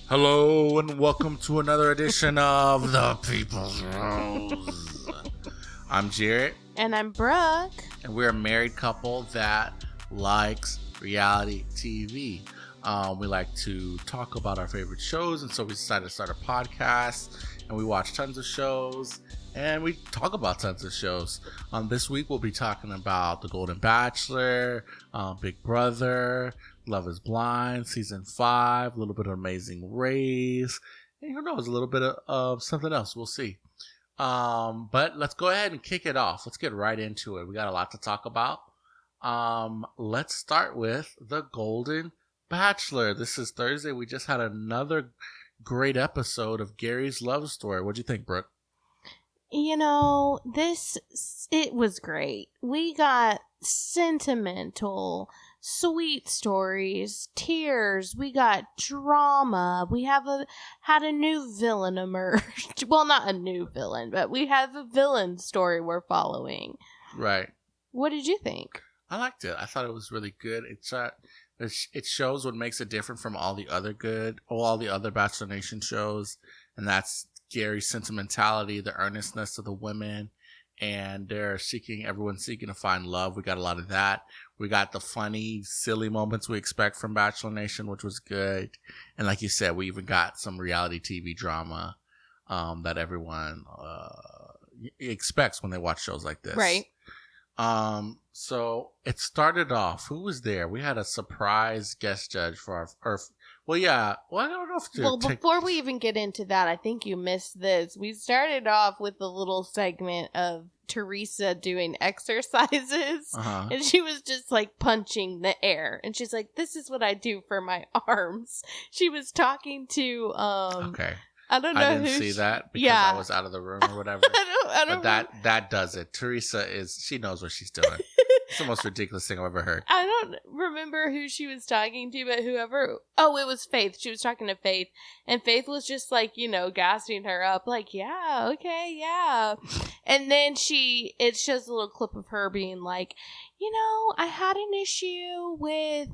Hello and welcome to another edition of The People's Rose. I'm Gerry. And I'm Brooke. And we're a married couple that likes reality TV. We like to talk about our favorite shows, and so we decided to start a podcast, and we watch tons of shows, and we talk about tons of shows. This week we'll be talking about The Golden Bachelor, Big Brother, Love is Blind, Season 5, a little bit of Amazing Race, and who knows, a little bit of something else. We'll see. But let's go ahead and kick it off. Let's get right into it. We got a lot to talk about. Let's start with The Golden Bachelor. This is Thursday. We just had another great episode of Gerry's love story. What'd you think, Brooke? You know, it was great. We got sentimental, sweet stories, tears. We got drama. We had a new villain emerge. Well, not a new villain, but we have a villain story we're following. Right. What did you think? I liked it. I thought it was really good. It shows what makes it different from all the other Bachelor Nation shows, and that's Gerry's sentimentality, the earnestness of the women, and everyone's seeking to find love. We got a lot of that. We got the funny, silly moments we expect from Bachelor Nation, which was good. And like you said, we even got some reality TV drama that everyone expects when they watch shows like this. Right. So it started off. Who was there? We had a surprise guest judge for our. Well, yeah. Well, I don't know if before we even get into that, I think you missed this. We started off with a little segment of Teresa doing exercises, and she was just like punching the air, and she's like, "This is what I do for my arms." She was talking to Okay. I don't know. I didn't see that because I was out of the room or whatever. I don't. But that does it. Teresa she knows what she's doing. It's the most ridiculous thing I've ever heard. I don't remember who she was talking to, but whoever. Oh, it was Faith. She was talking to Faith, and Faith was just like, gassing her up, like, "Yeah, okay, yeah." And then it shows a little clip of her being like, I had an issue with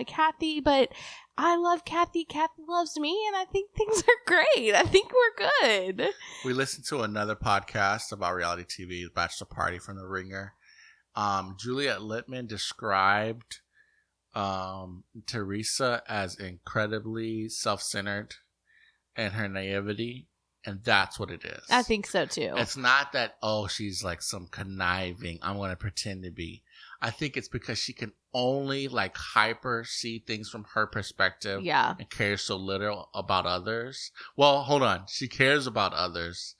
Kathy, but I love Kathy. Kathy loves me, and I think things are great. I think we're good. We listened to another podcast about reality TV, The Bachelor Party from The Ringer. Juliet Littman described Teresa as incredibly self-centered in her naivety, and that's what it is. I think so, too. It's not that, she's like some conniving, I'm going to pretend to be. I think it's because she can only hyper see things from her perspective. Yeah. And cares so little about others. Well, hold on. She cares about others,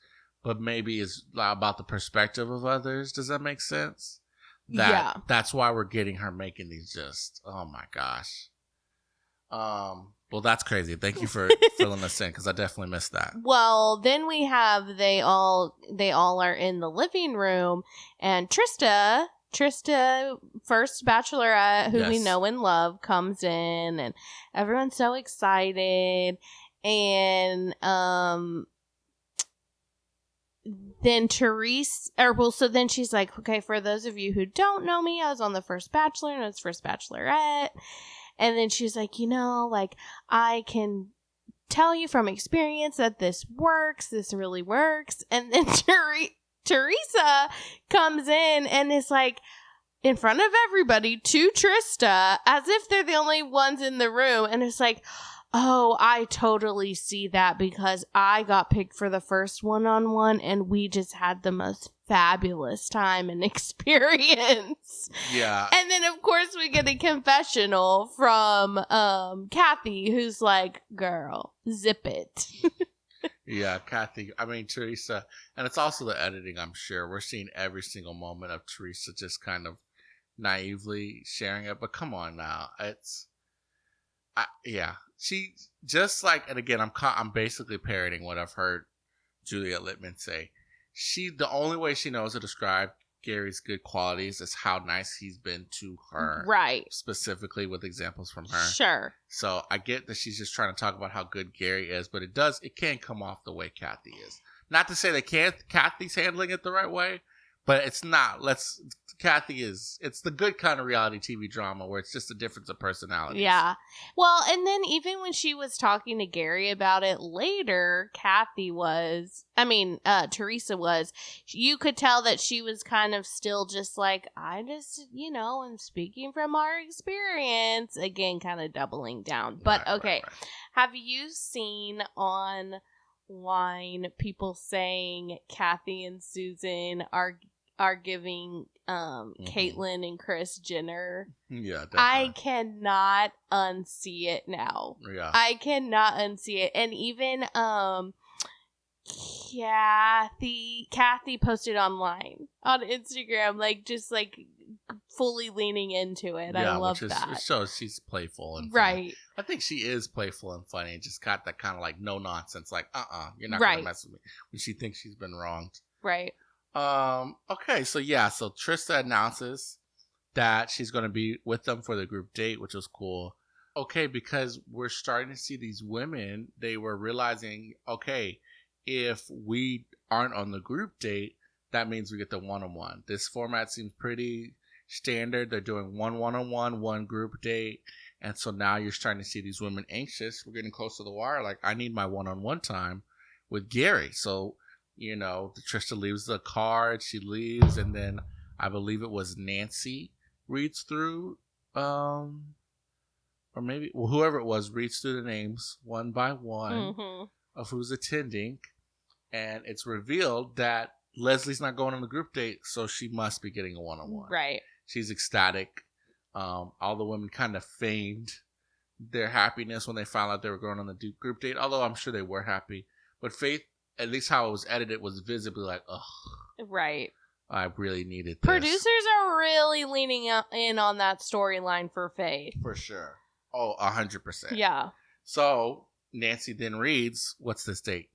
but maybe it's about the perspective of others. Does that make sense? That's why we're getting her making these just, oh my gosh. Well, that's crazy. Thank you for filling us in, because I definitely missed that. Well, then we have they all are in the living room, and Trista, first bachelorette who we know and love, comes in, and everyone's so excited. And then so then she's like, "Okay, for those of you who don't know me, I was on the first Bachelor and I was first Bachelorette." And then she's like, I can tell you from experience that this works. This really works. And then Teresa comes in and is like, in front of everybody, to Trista, as if they're the only ones in the room. And it's like, "Oh, I totally see that, because I got picked for the first one-on-one, and we just had the most fabulous time and experience." Yeah. And then, of course, we get a confessional from Kathy, who's like, "Girl, zip it." Yeah, Teresa. And it's also the editing, I'm sure. We're seeing every single moment of Teresa just kind of naively sharing it. But come on now. She just and again, I'm basically parroting what I've heard Juliet Littman say. The only way she knows to describe Gerry's good qualities is how nice he's been to her. Right. Specifically with examples from her. Sure. So I get that she's just trying to talk about how good Gerry is, but it can come off the way Kathy is. Not to say that Kathy's handling it the right way, But it's not. Kathy it's the good kind of reality TV drama where it's just a difference of personalities. Yeah. Well, and then even when she was talking to Gerry about it later, Teresa was, you could tell that she was kind of still just like, I just, am speaking from our experience. Again, kind of doubling down. But okay. Right. Have you seen online people saying Kathy and Susan are giving Caitlyn and Kris Jenner? Yeah, definitely. I cannot unsee it now. Yeah. I cannot unsee it. And even Kathy posted online on Instagram, just fully leaning into it. Yeah, I love that. It shows she's playful and funny. Right. I think she is playful and funny and just got that kind of no nonsense, you're not right. gonna mess with me when she thinks she's been wronged. Right. Okay, so Trista announces that she's going to be with them for the group date, which was cool. Okay, because we're starting to see these women, they were realizing, okay, if we aren't on the group date, that means we get the one-on-one. This format seems pretty standard. They're doing one one-on-one, one group date. And so now you're starting to see these women anxious. We're getting close to the wire. I need my one-on-one time with Gerry. So, Trista leaves the card, she leaves, and then I believe it was Nancy reads through, or maybe whoever it was reads through the names one by one of who's attending, and it's revealed that Leslie's not going on the group date, so she must be getting a one-on-one. Right. She's ecstatic. All the women kind of feigned their happiness when they found out they were going on the group date, although I'm sure they were happy. But Faith, at least how it was edited, was visibly ugh. Right. I really needed this. Producers are really leaning in on that storyline for Faith. For sure. Oh, 100%. Yeah. So, Nancy then reads, what's this date?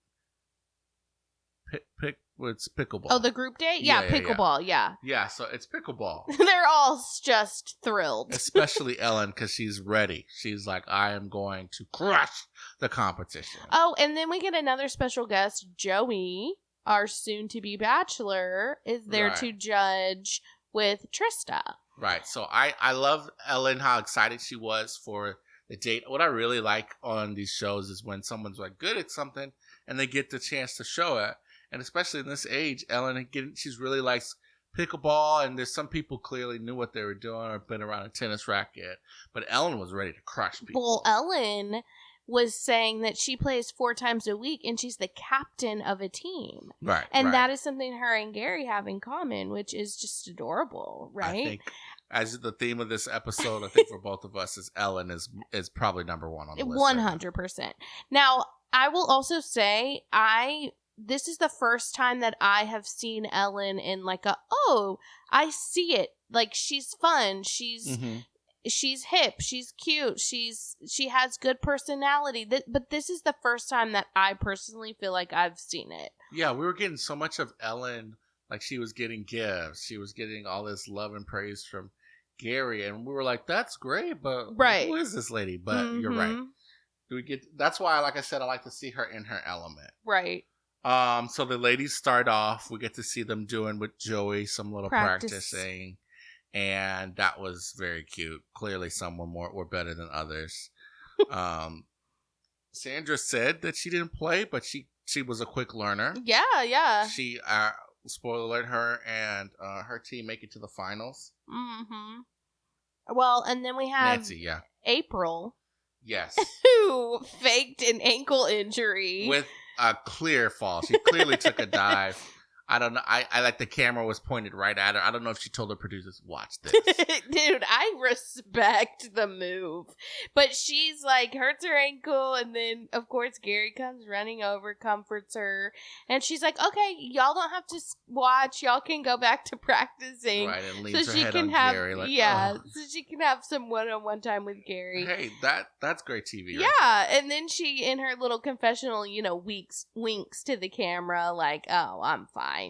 It's pickleball. Oh, the group date? Yeah, pickleball, yeah. Yeah, so it's pickleball. They're all just thrilled. Especially Ellen, because she's ready. She's like, I am going to crush the competition. Oh, and then we get another special guest, Joey, our soon-to-be bachelor, is there to judge with Trista. Right, so I love Ellen, how excited she was for the date. What I really like on these shows is when someone's good at something and they get the chance to show it. And especially in this age, Ellen, she's really likes pickleball, and there's some people clearly knew what they were doing or been around a tennis racket. But Ellen was ready to crush people. Well, Ellen was saying that she plays 4 times a week, and she's the captain of a team. Right. And that is something her and Gerry have in common, which is just adorable, right? I think, as the theme of this episode, I think for both of us, is Ellen is probably number one on the list. 100%. Now, I will also say, this is the first time that I have seen Ellen in I see it. She's fun. She's hip. She's cute. She has good personality. But this is the first time that I personally feel like I've seen it. Yeah, we were getting so much of Ellen. She was getting gifts. She was getting all this love and praise from Gerry. And we were like, that's great, but who is this lady? But you're right. That's why, like I said, I like to see her in her element. Right. So the ladies start off. We get to see them doing with Joey some little practicing, and that was very cute. Clearly, some were better than others. Sandra said that she didn't play, but she was a quick learner. Yeah. She spoiler alert, her and her team make it to the finals. Well, and then we have Nancy, April. Yes. Who faked an ankle injury with a clear fall. She clearly took a dive. I don't know. I like the camera was pointed right at her. I don't know if she told her producers, watch this. Dude, I respect the move. But she's hurts her ankle, and then, of course, Gerry comes running over, comforts her, and she's like, okay, y'all don't have to watch. Y'all can go back to practicing. Right, and leaves her head on Gerry. So she can have some one-on-one time with Gerry. Hey, that's great TV. Yeah, and then she, in her little confessional, winks to the camera oh, I'm fine.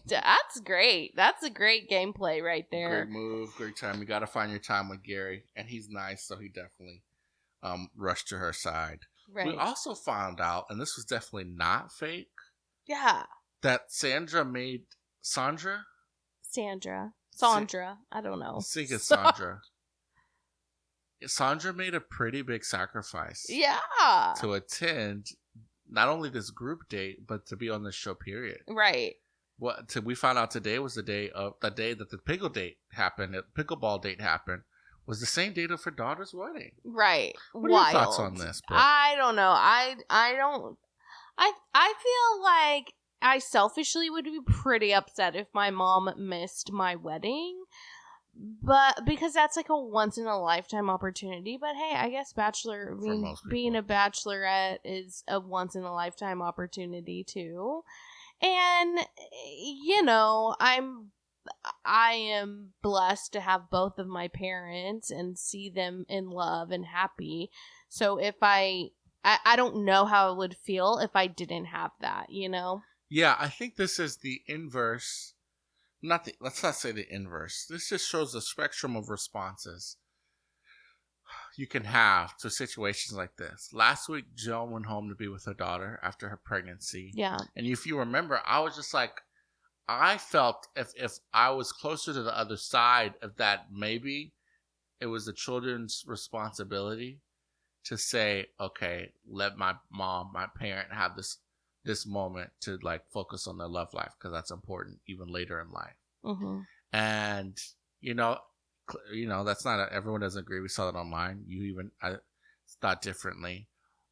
That's great. That's a great gameplay right there. Great move, great time. You got to find your time with Gerry, and he's nice, so he definitely rushed to her side. Right. We also found out, and this was definitely not fake. Yeah. That Sandra made Sandra? Sandra. I don't know. I think it's Sandra. Sandra made a pretty big sacrifice. Yeah. To attend not only this group date, but to be on the show, period. Right. What we found out today was the day that the pickleball date happened, was the same date of her daughter's wedding. Right. What are your thoughts on this, Brooke? I don't know. I feel like I selfishly would be pretty upset if my mom missed my wedding. But because that's like a once in a lifetime opportunity. But hey, I guess being a bachelorette is a once in a lifetime opportunity too. And you know, I am blessed to have both of my parents and see them in love and happy. So if I don't know how it would feel if I didn't have that, you know? Yeah, I think this is the inverse. Let's not say the inverse. This just shows the spectrum of responses you can have to situations like this. Last week, Joan went home to be with her daughter after her pregnancy. Yeah. And if you remember, I was just like, I felt if I was closer to the other side of that, maybe it was the children's responsibility to say, okay, let my parent have this moment to like focus on their love life, because that's important even later in life. Mm-hmm. And you know that's not everyone doesn't agree. We saw that online. I thought differently.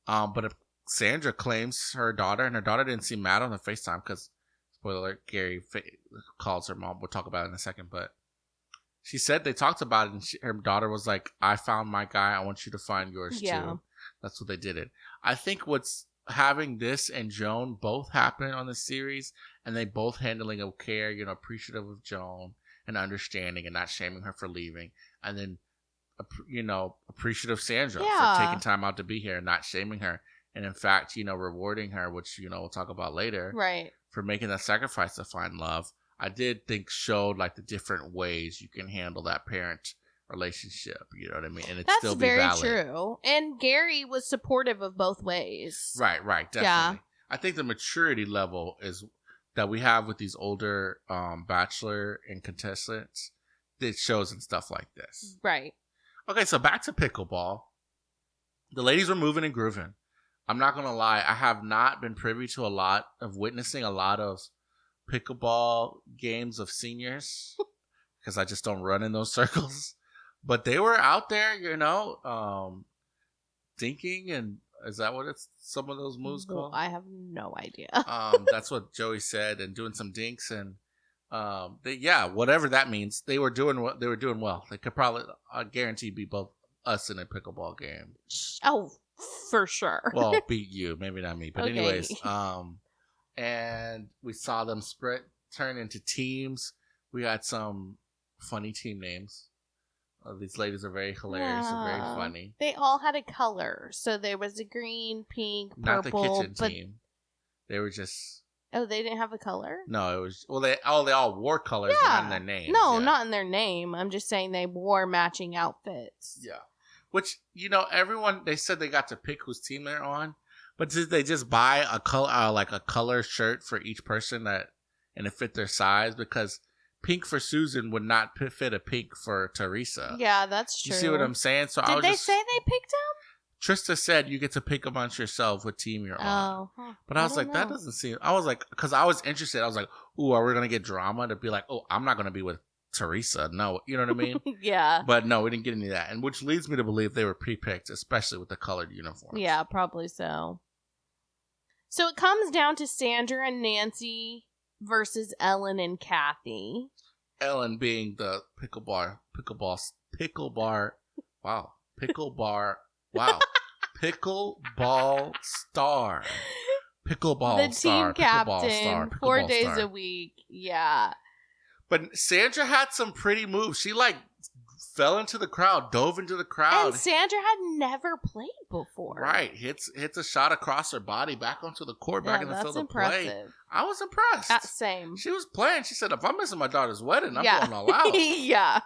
But if Sandra claims her daughter, and her daughter didn't seem mad on the FaceTime, because spoiler alert, Gerry calls her mom. We'll talk about it in a second, but she said they talked about it, and her daughter was like, "I found my guy. I want you to find yours too." That's what they did it. I think what's having this and Joan both happen on the series, and they both handling of care, appreciative of Joan and understanding and not shaming her for leaving, and then appreciative of Sandra for taking time out to be here and not shaming her, and in fact rewarding her, which we'll talk about later, right, for making that sacrifice to find love. I did think showed like the different ways you can handle that parent relationship, you know what I mean, and it's still be valid. That's very true. And Gerry was supportive of both ways. Right, definitely. Yeah. I think the maturity level is that we have with these older bachelor and contestants that shows in stuff like this. Right. Okay, so back to pickleball. The ladies were moving and grooving. I'm not gonna lie, I have not been privy to witnessing a lot of pickleball games of seniors because I just don't run in those circles. But they were out there, dinking, and is that what some of those moves called? I have no idea. That's what Joey said, and doing some dinks, and whatever that means. They were doing well. They could probably, I guarantee, beat both us in a pickleball game. Oh, for sure. Well, beat you, maybe not me, but okay. Anyways, and we saw them turn into teams. We had some funny team names. These ladies are very hilarious and very funny. They all had a color. So there was a green, pink, purple. Not the kitchen team. They were just... Oh, they didn't have a color? No, it was... Well, they all wore colors, but not in their names. No, not in their name. I'm just saying they wore matching outfits. Yeah. Which, everyone... They said they got to pick whose team they're on. But did they just buy a color shirt for each person and it fit their size? Because... pink for Susan would not fit a pink for Teresa. Yeah, that's true. You see what I'm saying? So did they say they picked him? Trista said you get to pick amongst yourself what team you're on. But I was like, that doesn't seem... I was like, because I was interested. I was like, ooh, are we going to get drama to be like, oh, I'm not going to be with Teresa. No, you know what I mean? Yeah. But no, we didn't get any of that. And which leads me to believe they were pre-picked, especially with the colored uniforms. Yeah, probably so. So it comes down to Sandra and Nancy versus Ellen and Kathy. Ellen being the pickleball star. The team captain, 4 days a week. Yeah. But Sandra had some pretty moves. She fell into the crowd, dove into the crowd. And Sandra had never played before. Right. Hits a shot across her body back onto the court, back in the field of play. I was impressed. Same. She was playing. She said, if I'm missing my daughter's wedding, I'm going all out. Yeah.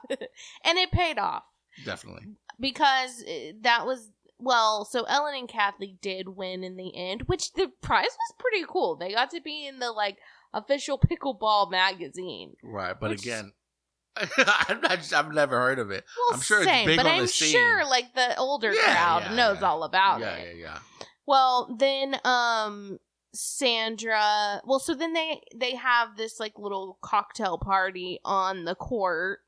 And it paid off. Definitely. Because that was... Well, so Ellen and Kathy did win in the end, which the prize was pretty cool. They got to be in the, official pickleball magazine. Right, but again, I've never heard of it. Well, I'm sure same, it's big but on I'm the scene. sure like the older crowd knows all about it. Yeah. Well, then Sandra, well, so then they have this like little cocktail party on the court,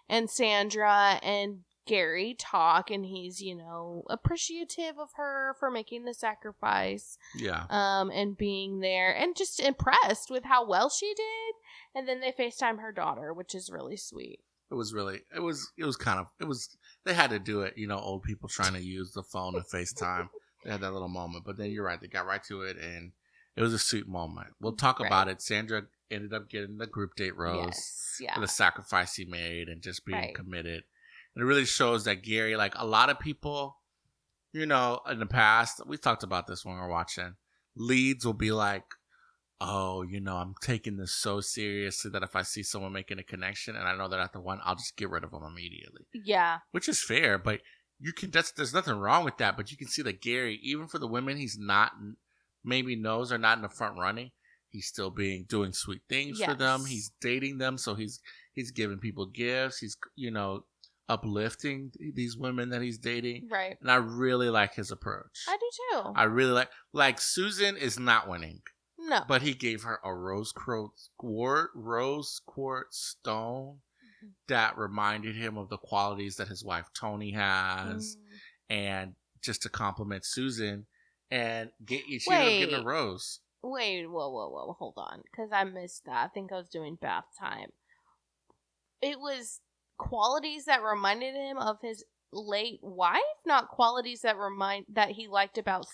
and Sandra and Gerry talk, and he's, you know, appreciative of her for making the sacrifice. Yeah. And being there, and just impressed with how well she did. And then they FaceTime her daughter, which is really sweet. They had to do it, you know, old people trying to use the phone and FaceTime. They had that little moment, but then you're right, they got right to it, and it was a sweet moment. We'll talk about it. Sandra ended up getting the group date rose for the sacrifice he made and just being committed. And it really shows that Gerry, like a lot of people, you know, in the past, we talked about this when we were watching, leads will be like, oh, you know, I'm taking this so seriously that if I see someone making a connection and I know they're not the one, I'll just get rid of them immediately. Yeah. Which is fair, but there's nothing wrong with that, but you can see that Gerry, even for the women he's not, maybe knows are not in the front running, he's still doing sweet things for them. He's dating them, so he's giving people gifts. He's, you know, uplifting these women that he's dating. Right. And I really like his approach. I do too. I really like Susan is not winning. No. But he gave her a rose quartz stone that reminded him of the qualities that his wife Tony has. And just to compliment Susan and she ended up getting a rose. Wait, whoa, hold on. Because I missed that. I think I was doing bath time. It was qualities that reminded him of his late wife, not qualities that he liked about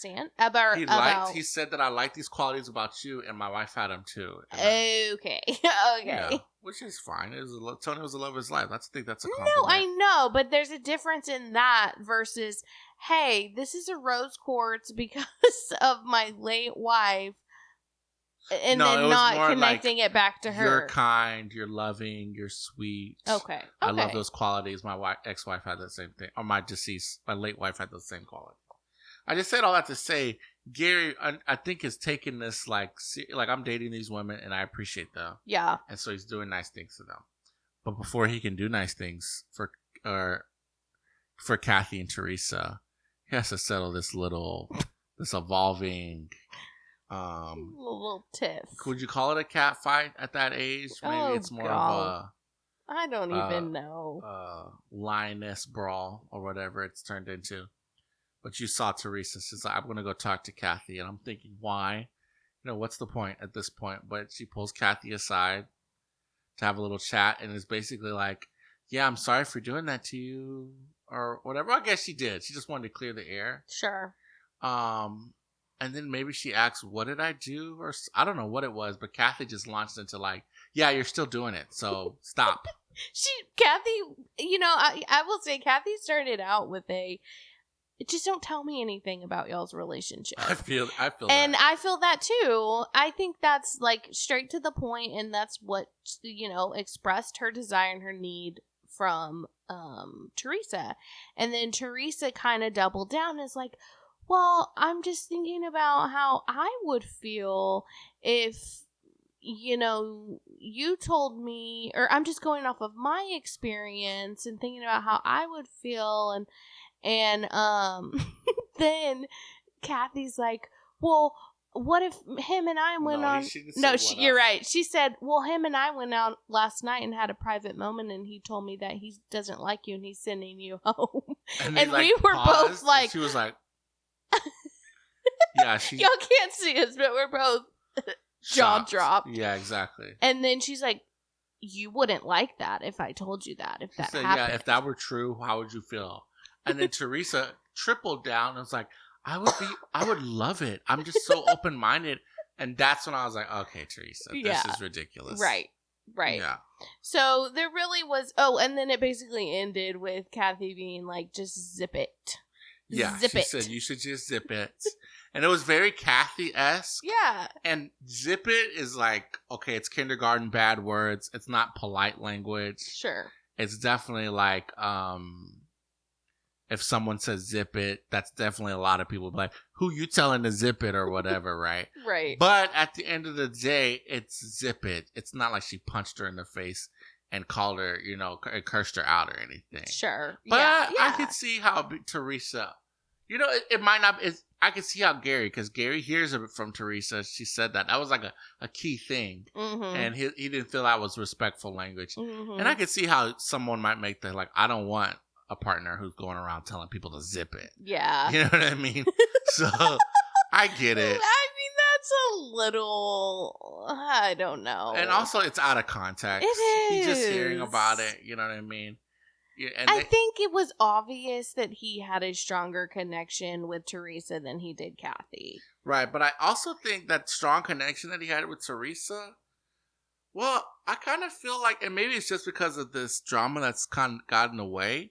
He said that I like these qualities about you, and my wife had them too. Okay. Yeah, which is fine. Tony was the love of his life. I think that's a compliment. No, I know, but there's a difference in that versus, hey, this is a rose quartz because of my late wife. And then not connecting it back to her. You're kind, you're loving, you're sweet. Okay. I love those qualities. My ex-wife had the same thing. Or my late wife had the same quality. I just said all that to say, Gerry, I think, is taking this like I'm dating these women and I appreciate them. Yeah. And so he's doing nice things to them. But before he can do nice things for Kathy and Teresa, he has to settle this evolving... little tiff. Would you call it a cat fight at that age? Maybe it's more of I don't even know. Lioness brawl or whatever it's turned into. But you saw Teresa. She's like, I'm going to go talk to Kathy. And I'm thinking, why? You know, what's the point at this point? But she pulls Kathy aside to have a little chat and is basically like, yeah, I'm sorry for doing that to you or whatever. I guess she did. She just wanted to clear the air. Sure. And then maybe she asks, what did I do? Or I don't know what it was, but Kathy just launched into like, yeah, you're still doing it. So stop. Kathy, you know, I will say Kathy started out with just don't tell me anything about y'all's relationship. I feel and that. I feel that too. I think that's like straight to the point, and that's what, you know, expressed her desire and her need from Teresa. And then Teresa kind of doubled down and is like, well, I'm just thinking about how I would feel if, you know, you told me, or I'm just going off of my experience and thinking about how I would feel. And then Kathy's like, well, what if him and I went on? No, you're right. She said, well, him and I went out last night and had a private moment, and he told me that he doesn't like you and he's sending you home. And we were both like, she was like, yeah, y'all can't see us, but we're both jaw dropped. Yeah, exactly. And then she's like, you wouldn't like that if I told you that, if that happened. Yeah, if that were true, how would you feel? And then Teresa tripled down and was like, I would love it. I'm just so open-minded. And that's when I was like, okay, Teresa, this is ridiculous. Right. Yeah. So there really was, and then it basically ended with Kathy being like, just zip it. Yeah, she said you should just zip it. And it was very Kathy-esque. Yeah. And zip it is like, okay, it's kindergarten bad words. It's not polite language. Sure. It's definitely like, if someone says zip it, that's definitely a lot of people like, who you telling to zip it or whatever, right? Right. But at the end of the day, it's zip it. It's not like she punched her in the face and called her, cursed her out or anything. Sure. But yeah. I could see how Teresa, it might not. I could see how Gerry, because Gerry hears it from Teresa. She said that was like a key thing, and he didn't feel that was respectful language. And I could see how someone might make that like, I don't want a partner who's going around telling people to zip it. Yeah, you know what I mean. So I get it. I mean, that's a little, I don't know. And also, it's out of context. It is. He's just hearing about it. You know what I mean. Yeah, and I think it was obvious that he had a stronger connection with Teresa than he did Kathy. Right, but I also think that strong connection that he had with Teresa, well, I kind of feel like, and maybe it's just because of this drama that's kind of gotten away,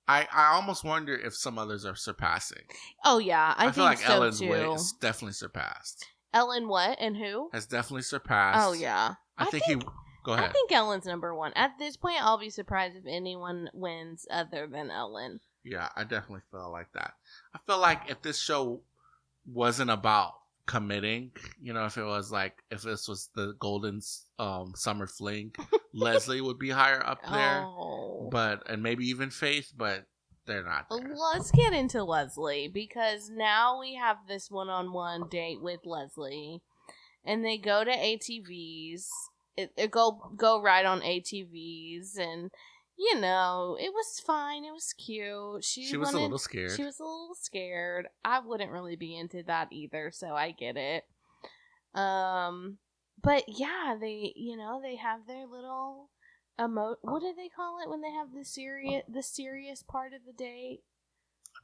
I almost wonder if some others are surpassing. Oh, yeah, I feel like so Ellen's too. way is definitely surpassed. Ellen what and who? Has definitely surpassed. Oh, yeah. I think he... Go ahead. I think Ellen's number one. At this point, I'll be surprised if anyone wins other than Ellen. Yeah, I definitely feel like that. I feel like if this show wasn't about committing, if this was the Golden Summer Fling, Leslie would be higher up there. Oh. And maybe even Faith, but they're not there. Let's get into Leslie, because now we have this one-on-one date with Leslie, and they go to ATVs. It go ride on ATVs, and it was fine. It was cute. She was a little scared. She was a little scared. I wouldn't really be into that either, so I get it. But yeah, they they have their little what do they call it when they have the serious part of the date?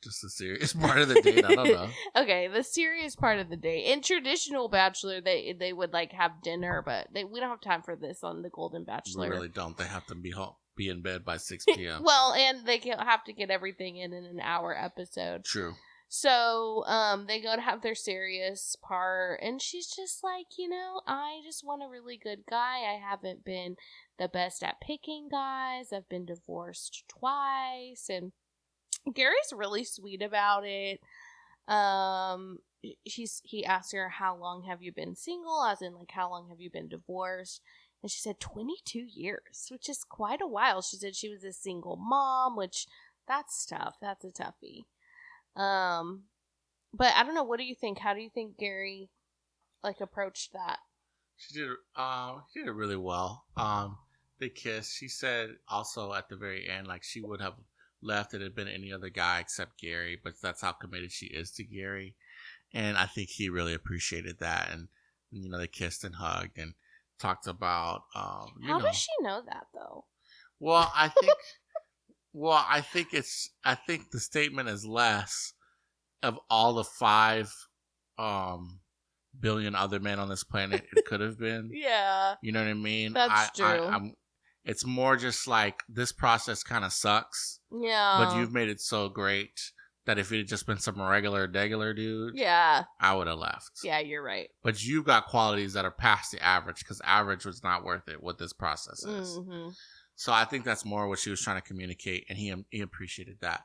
Just the serious part of the date. I don't know. Okay, the serious part of the date. In traditional Bachelor, they would like have dinner, but we don't have time for this on the Golden Bachelor. We really don't. They have to be in bed by 6 p.m. Well, and they have to get everything in an hour episode. True. So, they go to have their serious part, and she's just like, I just want a really good guy. I haven't been the best at picking guys. I've been divorced twice, and Gerry's really sweet about it. He asked her, how long have you been single? As in, like, how long have you been divorced? And she said 22 years, which is quite a while. She said she was a single mom, which that's tough. That's a toughie. But I don't know. What do you think? How do you think Gerry, approached that? She did it really well. They kissed. She said also at the very end, like, she would have left, it had been any other guy except Gerry, but that's how committed she is to Gerry, and I think he really appreciated that. And they kissed and hugged and talked about how does she know that though? Well, I think the statement is less of all the 5 billion other men on this planet it could have been. Yeah, you know what I mean. That's true. It's more just like, this process kind of sucks. Yeah. But you've made it so great that if it had just been some regular dude, yeah, I would have left. Yeah, you're right. But you've got qualities that are past the average, because average was not worth it, what this process is. Mm-hmm. So I think that's more what she was trying to communicate, and he appreciated that.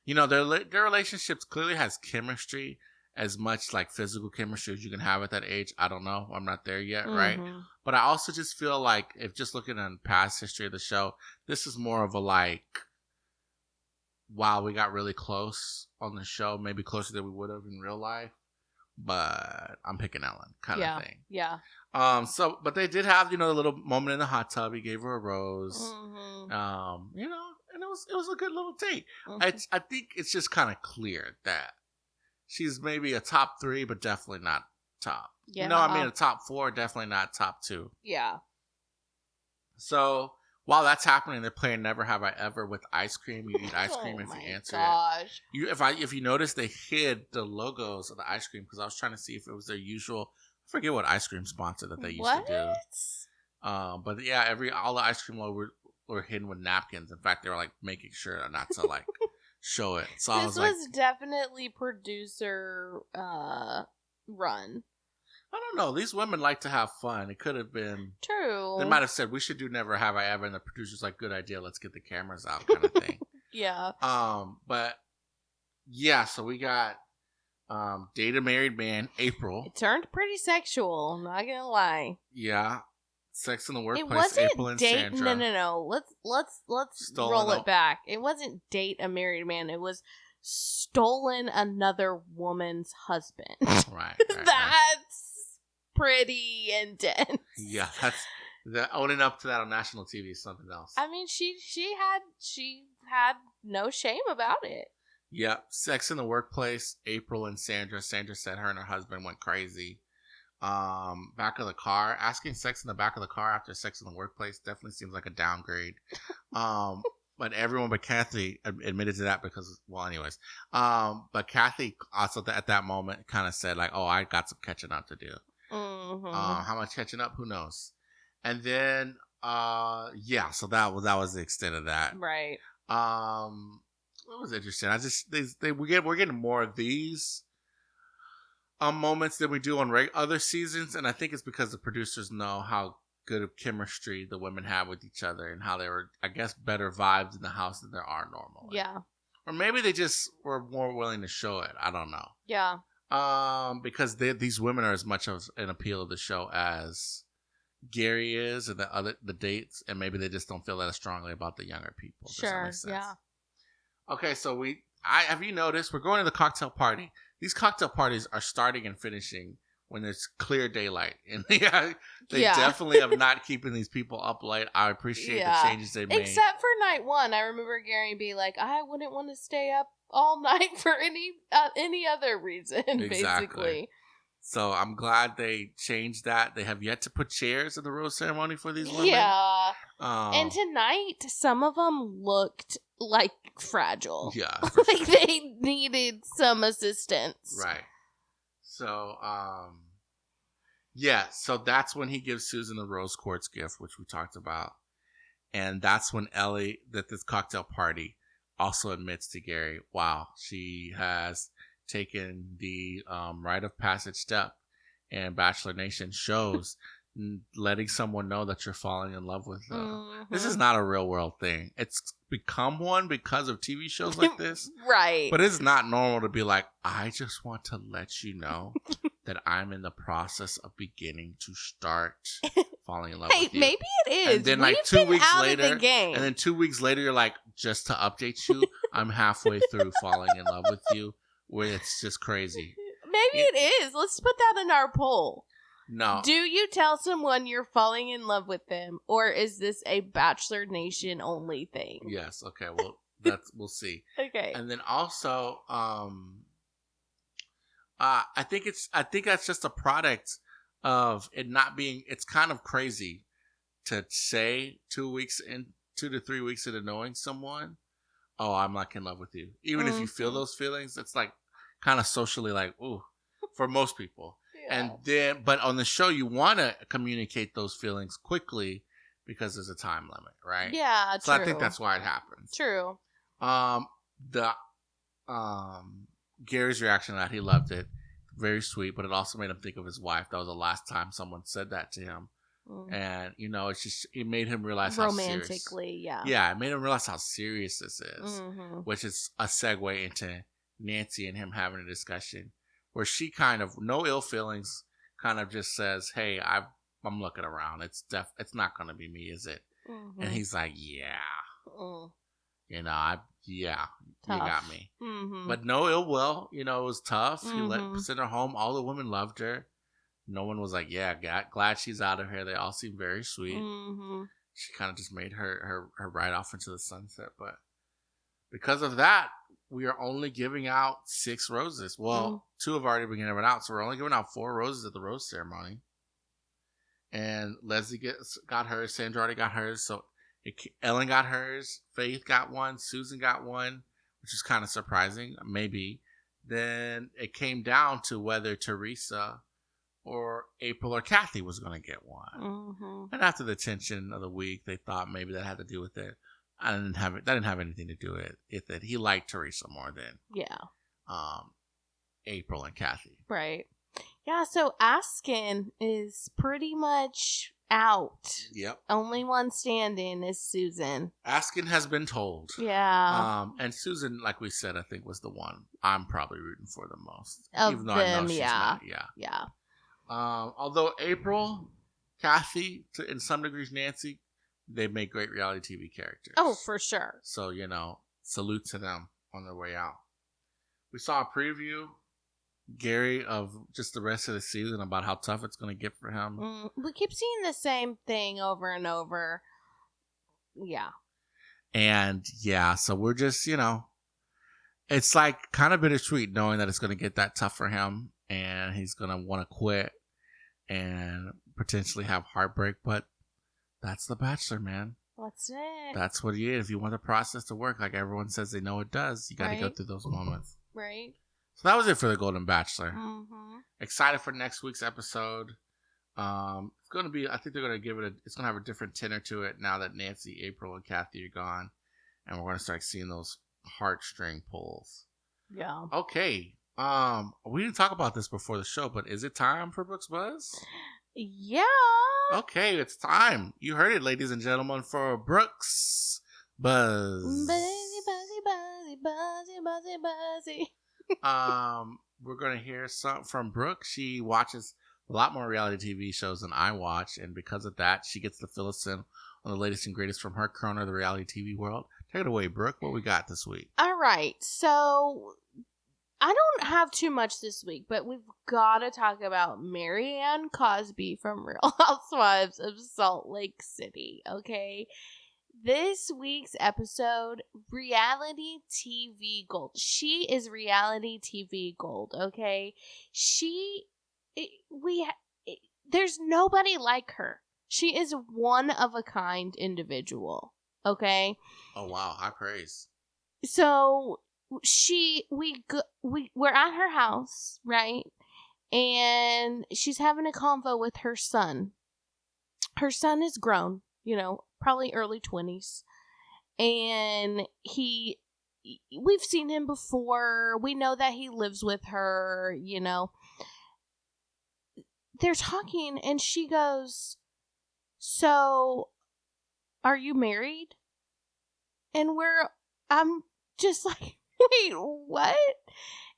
Their relationships clearly has chemistry, as much like physical chemistry as you can have at that age. I don't know. I'm not there yet, right? But I also just feel like, if just looking at past history of the show, this is more of a like, wow, we got really close on the show, maybe closer than we would have in real life. But I'm picking Ellen kind of thing. Yeah. But they did have, the little moment in the hot tub. He gave her a rose. Mm-hmm. And it was a good little date. Mm-hmm. I think it's just kind of clear that she's maybe a top 3, but definitely not top. Yeah. A top 4, definitely not top 2. Yeah. So while that's happening, they're playing Never Have I Ever with ice cream. You eat ice cream if you answer it. If you notice, they hid the logos of the ice cream, because I was trying to see if it was their usual. I forget what ice cream sponsor that they used to do. But yeah, all the ice cream logos were hidden with napkins. In fact, they were like making sure not to like show it. So this was definitely producer run. I don't know. These women like to have fun. It could have been true. They might have said, we should do Never Have I Ever, and the producer's like, good idea, let's get the cameras out, kind of thing. Yeah. But I think it's just kind of clear that she's maybe a top 3, but definitely not top 2. So I think that's more what she was trying to communicate, and he appreciated that. Their relationships clearly has chemistry, as much like physical chemistry as you can have at that age. I don't know. I'm not there yet, right? But I also just feel like, if just looking at past history of the show, this is more of a like, wow, we got really close on the show, maybe closer than we would have in real life. But you've made it so great that if it had just been some regular dude, I would have left. You know what I mean. But Yeah, so we got Date a Married Man, April. It turned pretty sexual, I'm not gonna lie. Yeah. Sex in the It Workplace, April wasn't and date. Sandra. No. Let's Stolen roll o- it back. It wasn't date a married man. It was stolen another woman's husband. Right. That's pretty intense. Yeah, that's owning up to that on national TV is something else. I mean, she had no shame about it. Yeah, Sex in the Workplace, April and Sandra. Sandra said her and her husband went crazy. Back of the car, asking sex in the back of the car after Sex in the Workplace definitely seems like a downgrade. But everyone but Kathy admitted to that because, well, anyways. But Kathy also at that moment kind of said like, "Oh, I got some catching up to do." Mm-hmm. How much catching up? Who knows? And then, yeah. So that was the extent of that. Right. It was interesting. We're getting more of these moments than we do on other seasons, and I think it's because the producers know how good of chemistry the women have with each other and how they were, I guess, better vibes in the house than there are normally. Yeah. Or maybe they just were more willing to show it. I don't know. Yeah. Because these women are as much of an appeal of the show as Gerry is, and the dates, and maybe they just don't feel that strongly about the younger people. Sure. Yeah. Okay, so have you noticed we're going to the cocktail party? These cocktail parties are starting and finishing when there's clear daylight, and they definitely have not keeping these people up late. I appreciate the changes they made, except for night one. I remember Gerry being like, "I wouldn't want to stay up all night for any other reason." Exactly. Basically. So I'm glad they changed that. They have yet to put chairs in the rose ceremony for these women. Yeah. And tonight, some of them looked like fragile. Yeah. Like they needed some assistance. Right. So, yeah. So that's when he gives Susan the rose quartz gift, which we talked about. And that's when Ellie, at this cocktail party, also admits to Gerry, wow, she has taken the rite of passage step, and Bachelor Nation shows letting someone know that you're falling in love with them. Mm-hmm. This is not a real world thing. It's become one because of TV shows like this. Right. But it's not normal to be like, I just want to let you know that I'm in the process of beginning to start falling in love with you. Maybe it is. And then like 2 weeks later, and then 2 weeks later, you're like, just to update you, I'm halfway through falling in love with you, where it's just crazy. Maybe it is. Let's put that in our poll. No. Do you tell someone you're falling in love with them, or is this a Bachelor Nation only thing? Yes. Okay. Well, we'll see. Okay. And then also, I think that's just a product of it not being. It's kind of crazy to say 2 to 3 weeks into knowing someone, oh, I'm like in love with you. Even if you feel those feelings, it's like kind of socially like, ooh, for most people. Yeah. And then, but on the show, you want to communicate those feelings quickly because there's a time limit, right? Yeah, so true. I think that's why it happens. True. Gary's reaction to that, he loved it. Very sweet, but it also made him think of his wife. That was the last time someone said that to him. And, it made him realize how serious. Romantically, yeah. Yeah, it made him realize how serious this is, which is a segue into Nancy and him having a discussion where she kind of, no ill feelings, kind of just says, hey, I'm looking around. It's not going to be me, is it? Mm-hmm. And he's like, yeah. You got me. Mm-hmm. But no ill will. It was tough. Mm-hmm. He sent her home. All the women loved her. No one was like, yeah, glad she's out of here. They all seemed very sweet. Mm-hmm. She kind of just made her ride off into the sunset. But because of that, we are only giving out 6 roses. Well, 2 have already been given out, so we're only giving out 4 roses at the rose ceremony. And Leslie got hers. Sandra already got hers. So Ellen got hers. Faith got one. Susan got one, which is kind of surprising. Maybe. Then it came down to whether Teresa or April or Kathy was going to get one. Mm-hmm. And after the tension of the week, they thought maybe that had to do with it. That didn't have anything to do with it. He liked Teresa more than April and Kathy. Right. Yeah, so Askin is pretty much out. Yep. Only one standing is Susan. Asking has been told. Yeah. And Susan, like we said, I think was the one I'm probably rooting for the most. Of even though them, I know she's not. Yeah. Yeah. Although April, Kathy, in some degrees Nancy, they make great reality TV characters. Oh, for sure. So, salute to them on their way out. We saw a preview, Gerry, of just the rest of the season about how tough it's going to get for him. We keep seeing the same thing over and over. Yeah. And so we're just, it's like kind of bittersweet knowing that it's going to get that tough for him and he's going to want to quit and potentially have heartbreak. But that's The Bachelor, man. That's it. That's what it is. If you want the process to work, like everyone says they know it does, you got to go through those moments. Right. So that was it for the Golden Bachelor. Mm-hmm. Excited for next week's episode. It's going to be, I think they're going to give it it's going to have a different tenor to it now that Nancy, April, and Kathy are gone. And we're going to start seeing those heartstring pulls. Yeah. Okay. We didn't talk about this before the show, but is it time for Brooke's Buzz? Yeah. Okay, it's time. You heard it, ladies and gentlemen, for Brooke's Buzz. Buzzy, buzzy, buzzy, buzzy, buzzy, buzzy. We're going to hear some from Brooke. She watches a lot more reality TV shows than I watch, and because of that, she gets to fill us in on the latest and greatest from her corner of the reality TV world. Take it away, Brooke. What we got this week? All right, so I don't have too much this week, but we've got to talk about Marianne Cosby from Real Housewives of Salt Lake City, okay? This week's episode, reality TV gold. She is reality TV gold, okay? There's nobody like her. She is one of a kind individual, okay? Oh wow, high praise. So we're at her house, right? And she's having a convo with her son. Her son is grown, probably early 20s. And we've seen him before. We know that he lives with her, They're talking and she goes, "So, are you married?" And I'm just like, "Wait, what?"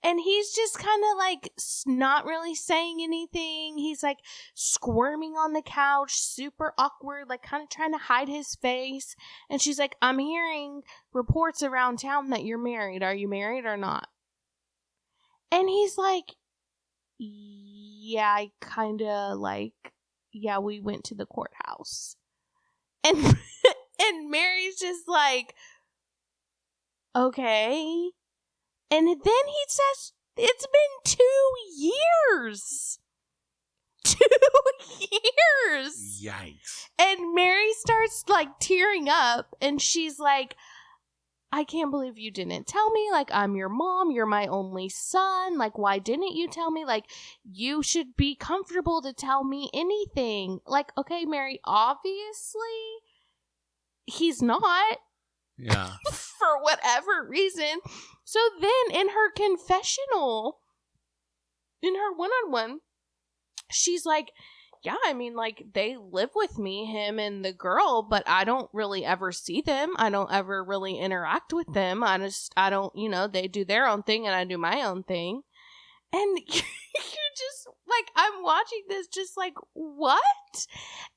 And he's just kind of like not really saying anything. He's like squirming on the couch, super awkward, like kind of trying to hide his face. And she's like, "I'm hearing reports around town that you're married. Are you married or not?" And he's like, "Yeah, I kind of we went to the courthouse." And and Mary's just like, "Okay." And then he says, "It's been 2 years." 2 years. Yikes. And Mary starts tearing up and she's like, "I can't believe you didn't tell me. I'm your mom. You're my only son. Why didn't you tell me? You should be comfortable to tell me anything." Okay, Mary, obviously he's not. Yeah. For whatever reason. So then in her confessional, in her one-on-one, she's like, "Yeah, I mean, they live with me, him and the girl, but I don't really ever see them. I don't ever really interact with them. I don't, they do their own thing and I do my own thing." And you're just I'm watching this just what?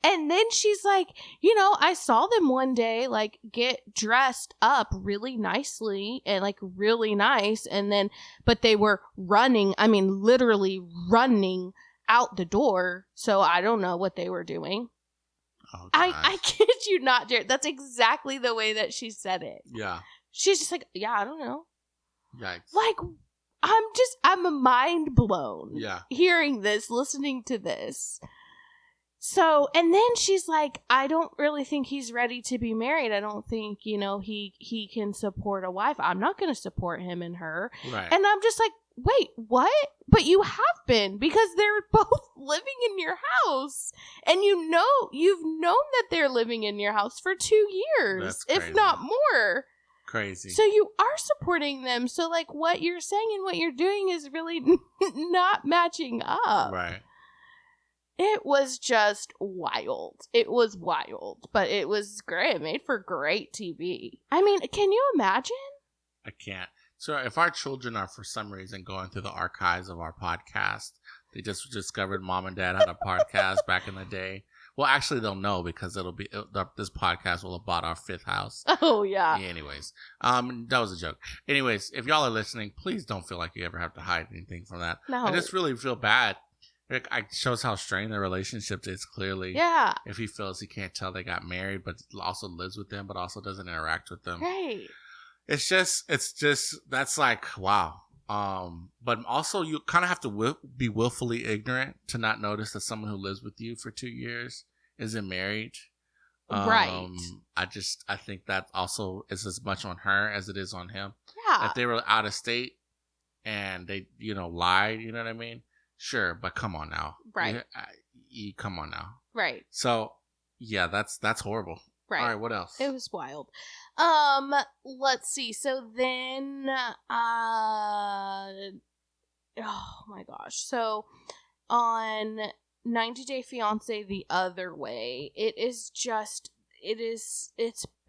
And then she's like, "I saw them one day, get dressed up really nicely and really nice. And then, but they were running, literally running out the door. So I don't know what they were doing." Oh, I kid you not, Jared. That's exactly the way that she said it. Yeah. She's just like, "Yeah, I don't know." Yikes. I'm mind blown. Yeah. Hearing this, listening to this. So, and then she's like, "I don't really think he's ready to be married. I don't think, he can support a wife. I'm not going to support him and her." Right. And I'm just like, "Wait, what?" But you have been, because they're both living in your house. And you've known that they're living in your house for 2 years, That's crazy. if not more. Crazy. So you are supporting them. So what you're saying and what you're doing is really not matching up. Right. It was just wild. It was wild, but it was great. It made for great TV. I mean, can you imagine? I can't. So if our children are for some reason going through the archives of our podcast, they just discovered mom and dad had a podcast back in the day. Well, actually, they'll know because this podcast will have bought our 5th house. Oh, yeah. Anyways, that was a joke. Anyways, if y'all are listening, please don't feel like you ever have to hide anything from that. No. I just really feel bad. It shows how strained their relationship is, clearly. Yeah. If he feels he can't tell they got married, but also lives with them, but also doesn't interact with them. Right. It's just, that's like, wow. But also you kind of have to be willfully ignorant to not notice that someone who lives with you for 2 years isn't married. Right. I think that also is as much on her as it is on him. Yeah. If they were out of state and they, lied, you know what I mean? Sure, but come on now. Right. Come on now. Right. So, yeah, that's horrible. Right. All right, what else? It was wild. Let's see. So then, oh my gosh. So on 90 Day Fiance the other way, it's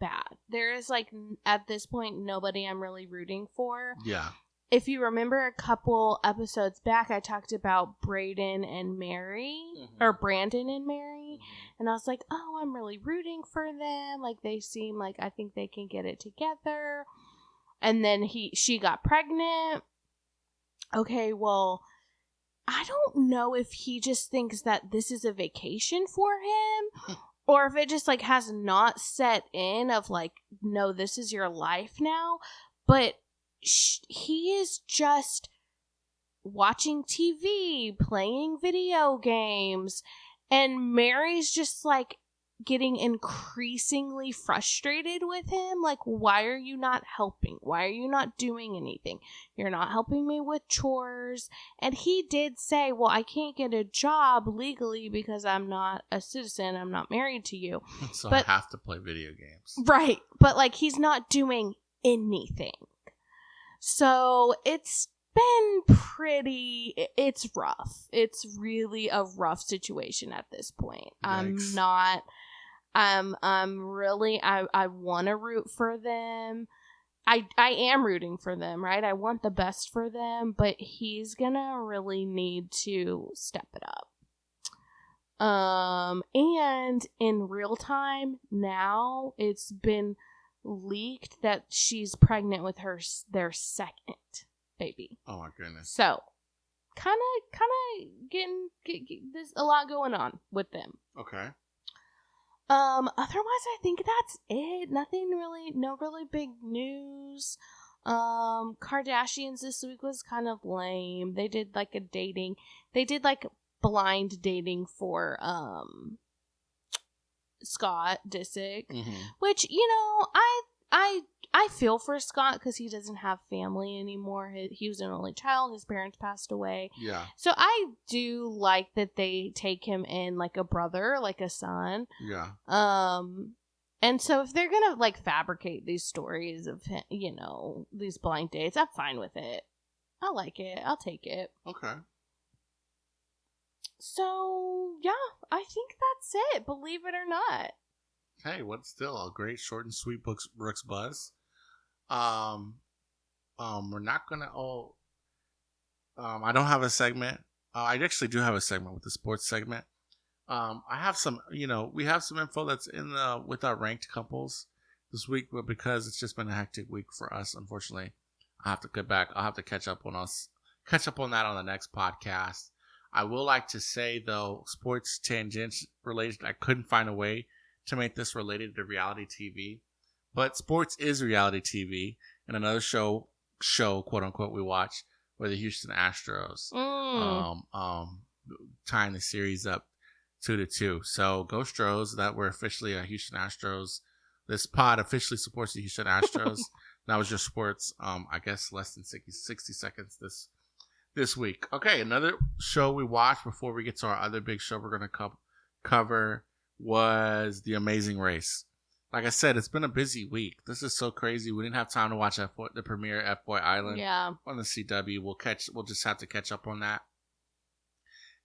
bad. There is like, at this point, nobody I'm really rooting for. Yeah. If you remember a couple episodes back, I talked about Brandon and Mary, or Brandon and Mary, and I was like, oh, I'm really rooting for them. Like, they seem like I think they can get it together. And then she got pregnant. Okay, well, I don't know if he just thinks that this is a vacation for him, or if it just, like, has not set in of, like, no, this is your life now. But he is just watching TV, playing video games, and Mary's just like getting increasingly frustrated with him. Like, why are you not helping? Why are you not doing anything? You're not helping me with chores. And he did say, well, I can't get a job legally because I'm not a citizen. I'm not married to you. So I have to play video games. Right. But like, he's not doing anything. So it's been it's rough. It's really a rough situation at this point. Yikes. I want to root for them. I am rooting for them, right? I want the best for them, but he's gonna really need to step it up. And in real time now, it's been leaked that she's pregnant with their second baby. Oh my goodness. So kind of getting there's a lot going on with them. Okay. Otherwise I think that's it. No really big news. Kardashians this week was kind of lame. They did like blind dating for Scott Disick, which, I feel for Scott because he doesn't have family anymore. He was an only child. His parents passed away. Yeah. So I do like that they take him in like a brother, like a son. Yeah. And so if they're gonna like fabricate these stories of him, these blind dates, I'm fine with it. I like it. I'll take it. Okay. So, yeah, I think that's it, believe it or not. Hey, what's still a great short and sweet Brooks buzz. We're not gonna, I don't have a segment. I actually do have a segment with the sports segment. I have some, we have some info that's with our ranked couples this week, but because it's just been a hectic week for us, unfortunately, I have to get back. I'll have to catch up on that on the next podcast. I will like to say, though, sports tangents related, I couldn't find a way to make this related to reality TV. But sports is reality TV. And another show, quote unquote, we watch were the Houston Astros. Tying the series up 2-2. So go Stros, that we're officially a Houston Astros. This pod officially supports the Houston Astros. That was just sports. I guess less than 60 seconds this week. Okay, another show we watched before we get to our other big show we're going to cover was The Amazing Race. Like I said, it's been a busy week. This is so crazy. We didn't have time to watch the premiere F-Boy Island on the CW. We'll just have to catch up on that.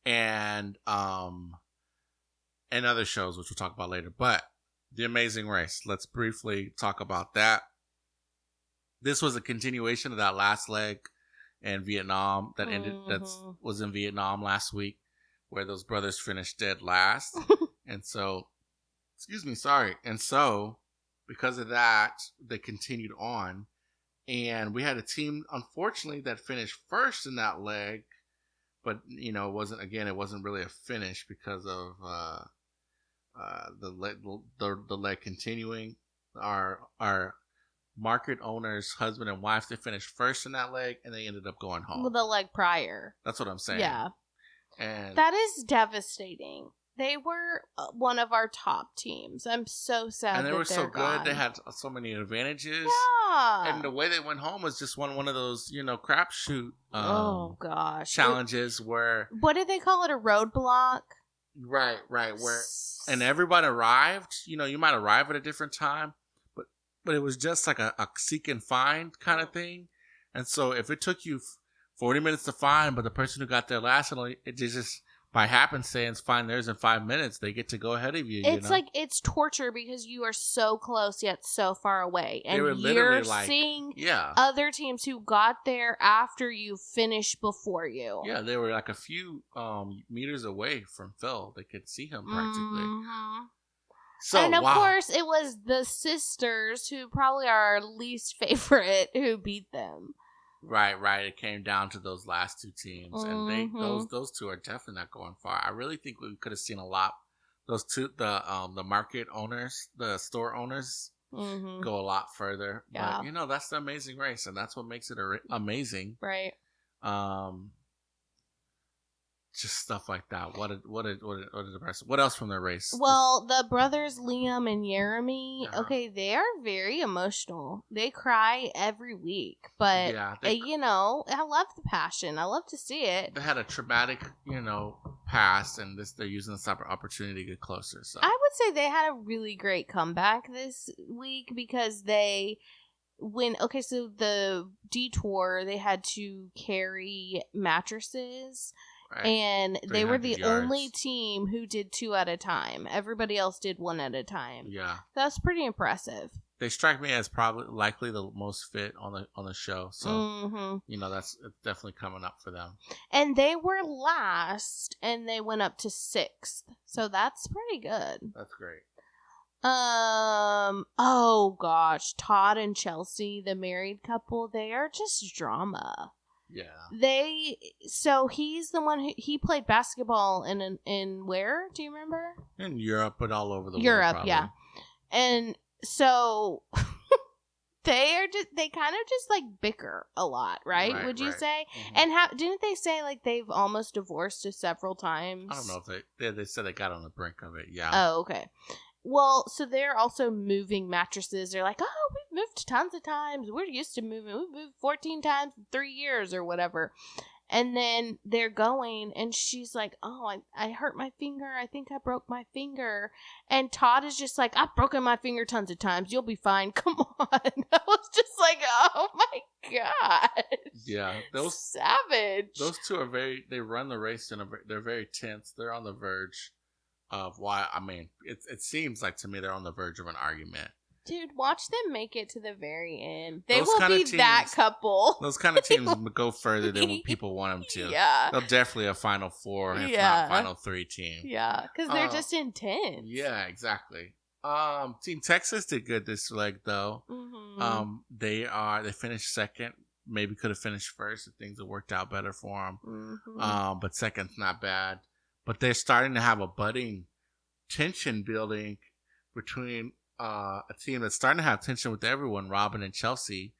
and other shows, which we'll talk about later. But The Amazing Race, let's briefly talk about that. This was a continuation of that last leg in Vietnam that ended. Was in Vietnam last week, where those brothers finished dead last, and so, excuse me, sorry, and so because of that, they continued on, and we had a team, unfortunately, that finished first in that leg, but it wasn't really a finish because of the leg continuing. Our market owner's husband and wife, they finished first in that leg, and they ended up going home. Well, the leg prior. That's what I'm saying. Yeah. And that is devastating. They were one of our top teams. I'm so sad. And they were so gone. good. They had so many advantages. Yeah. And the way they went home was just one of those, crapshoot challenges where... What did they call it? A roadblock? Right. Where and everybody arrived. You might arrive at a different time, but it was just like a seek and find kind of thing. And so if it took you 40 minutes to find, but the person who got there last, it just by happenstance find theirs in 5 minutes, they get to go ahead of you. It's like it's torture because you are so close yet so far away, and you're seeing other teams who got there after you finish before you. Yeah, they were like a few meters away from Phil. They could see him practically. Mm-hmm. So, and of course, it was the sisters, who probably are our least favorite, who beat them. Right. It came down to those last two teams, and those two are definitely not going far. I really think we could have seen a lot. Those two, the market owners, the store owners, go a lot further. Yeah. But that's the Amazing Race, and that's what makes it amazing. Right. Just stuff like that. What else from their race? Well, the brothers Liam and Jeremy, okay, they are very emotional. They cry every week, but I love the passion. I love to see it. They had a traumatic, past, and they're using this opportunity to get closer. So I would say they had a really great comeback this week because so the detour, they had to carry mattresses. Right. And they were the only team who did 2 at a time. Everybody else did 1 at a time. Yeah. That's pretty impressive. They strike me as probably likely the most fit on the show. So, it's definitely coming up for them. And they were last, and they went up to 6th. So that's pretty good. That's great. Oh gosh, Todd and Chelsea, the married couple, they are just drama. Yeah. He's the one he played basketball in where? Do you remember? In Europe, but all over the world. Europe, yeah. And so they kind of just like bicker a lot, right? Would you say? Mm-hmm. And didn't they say like they've almost divorced several times? I don't know if they said they got on the brink of it. Yeah. Oh, okay. Well, so they're also moving mattresses. They're like, oh, we've moved tons of times. We're used to moving. We've moved 14 times in 3 years or whatever. And then they're going, and she's like, oh, I hurt my finger. I think I broke my finger. And Todd is just like, I've broken my finger tons of times. You'll be fine. Come on. I was just like, oh, my God. Yeah. Savage. Those two are they run the race, they're very tense. They're on the verge of it seems like to me they're on the verge of an argument. Dude, watch them make it to the very end. They will be that couple. Those kind of teams go further than what people want them to. Yeah. They'll definitely a Final 4, if not Final 3 team. Yeah, because they're just intense. Yeah, exactly. Team Texas did good this leg, though. Mm-hmm. They finished second. Maybe could have finished first if things had worked out better for them. Mm-hmm. But second's not bad. But they're starting to have a budding tension building between a team that's starting to have tension with everyone, Robin and Chelsea.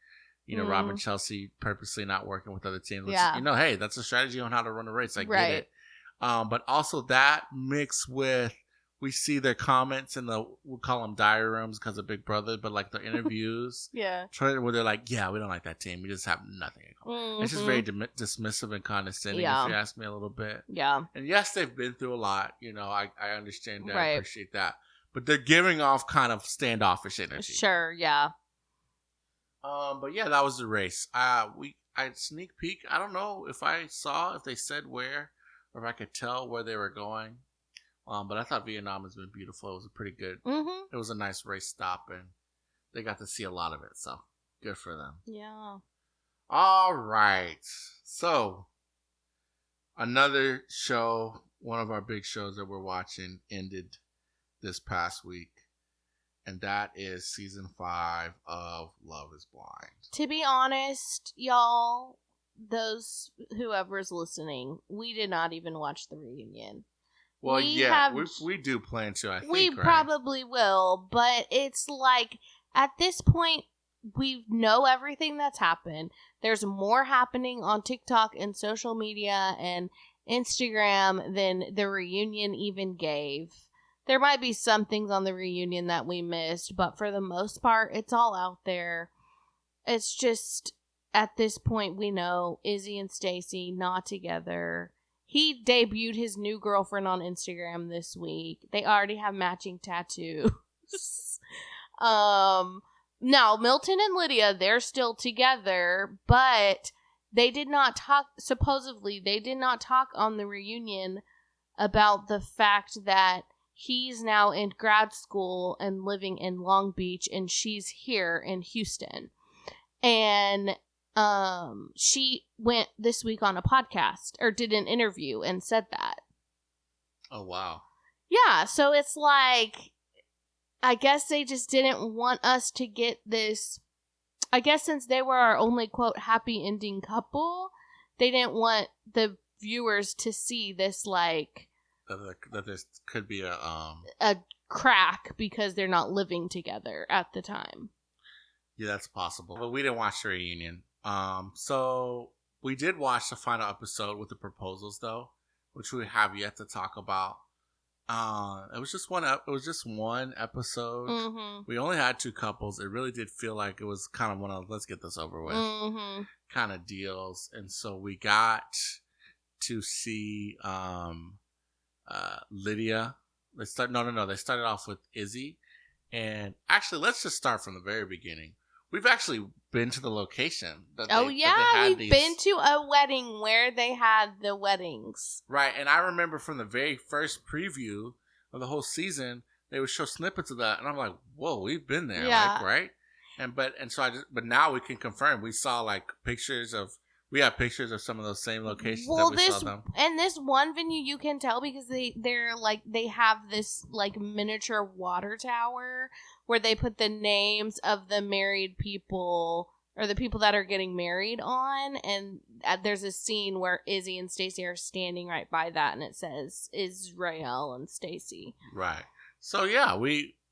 Robin and Chelsea purposely not working with other teams. Which, hey, that's a strategy on how to run a race. I get it. But also that mixed with, we see their comments in we'll call them diary rooms because of Big Brother, but like the interviews. Where they're like, yeah, we don't like that team. We just have nothing in common. Mm-hmm. It's just very dismissive and condescending, if you ask me a little bit. Yeah. And yes, they've been through a lot. I understand that. I appreciate that. But they're giving off kind of standoffish energy. Sure, yeah. But yeah, that was the race. I sneak peek. I don't know if they said where or if I could tell where they were going. But I thought Vietnam has been beautiful. It was a pretty good. Mm-hmm. It was a nice race stop, and they got to see a lot of it. So good for them. Yeah. All right. So another show, one of our big shows that we're watching, ended this past week, and that is season 5 of Love Is Blind. To be honest, y'all, whoever's listening, we did not even watch the reunion. Well, we do plan to, I think, we probably will, but it's like, at this point, we know everything that's happened. There's more happening on TikTok and social media and Instagram than the reunion even gave. There might be some things on the reunion that we missed, but for the most part, it's all out there. It's just, at this point, we know Izzy and Stacy not together. He debuted his new girlfriend on Instagram this week. They already have matching tattoos. Now, Milton and Lydia, they're still together, but they did not talk, supposedly, they did not talk on the reunion about the fact that he's now in grad school and living in Long Beach, and she's here in Houston. And she went this week on a podcast, or did an interview, and said that. Oh, wow. Yeah, so it's like, I guess they just didn't want us to get this. I guess since they were our only, quote, happy ending couple, they didn't want the viewers to see this, like, that there could be a crack because they're not living together at the time. Yeah, that's possible. But we didn't watch the reunion. So we did watch the final episode with the proposals, though, which we have yet to talk about. It was just one. It was just one episode. Mm-hmm. We only had 2 couples. It really did feel like it was kind of one of let's get this over with kind of deals. And so we got to see Lydia. They started off with Izzy, and actually, let's just start from the very beginning. We've actually been to the location. We've been to a wedding where they had the weddings. Right, and I remember from the very first preview of the whole season, they would show snippets of that, and I'm like, "Whoa, we've been there!" Yeah. Like, right? But now we can confirm. We saw we have pictures of some of those same locations that we saw them. And this one venue, you can tell because they're like, they have this like miniature water tower where they put the names of the married people or the people that are getting married on, and there's a scene where Izzy and Stacy are standing right by that, and it says Israel and Stacy. Right. So yeah,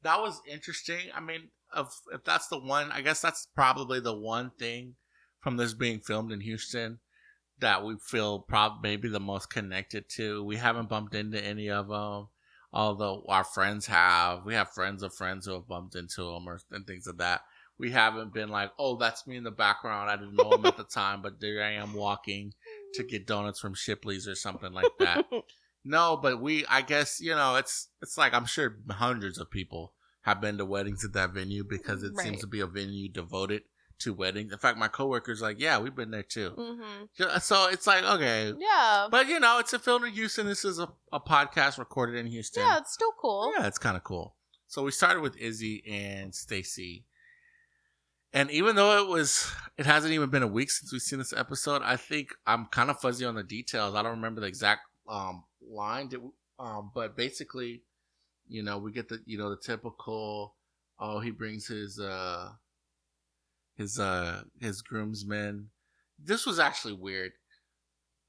that was interesting. I mean, if that's the one, I guess that's probably the one thing from this being filmed in Houston that we feel maybe the most connected to. We haven't bumped into any of them, although our friends have. We have friends of friends who have bumped into them and things like that. We haven't been like, oh, that's me in the background. I didn't know him at the time, but there I am walking to get donuts from Shipley's or something like that. No, but I guess, it's like I'm sure hundreds of people have been to weddings at that venue because it seems to be a venue devoted to weddings. In fact, my coworker's like, yeah, we've been there too. Mm-hmm. So it's like, okay. Yeah. But, it's a film in Houston. This is a podcast recorded in Houston. Yeah, it's still cool. Yeah, it's kind of cool. So we started with Izzy and Stacy. And even though it hasn't even been a week since we've seen this episode, I think I'm kind of fuzzy on the details. I don't remember the exact line. But basically, we get the typical, he brings his groomsmen. This was actually weird.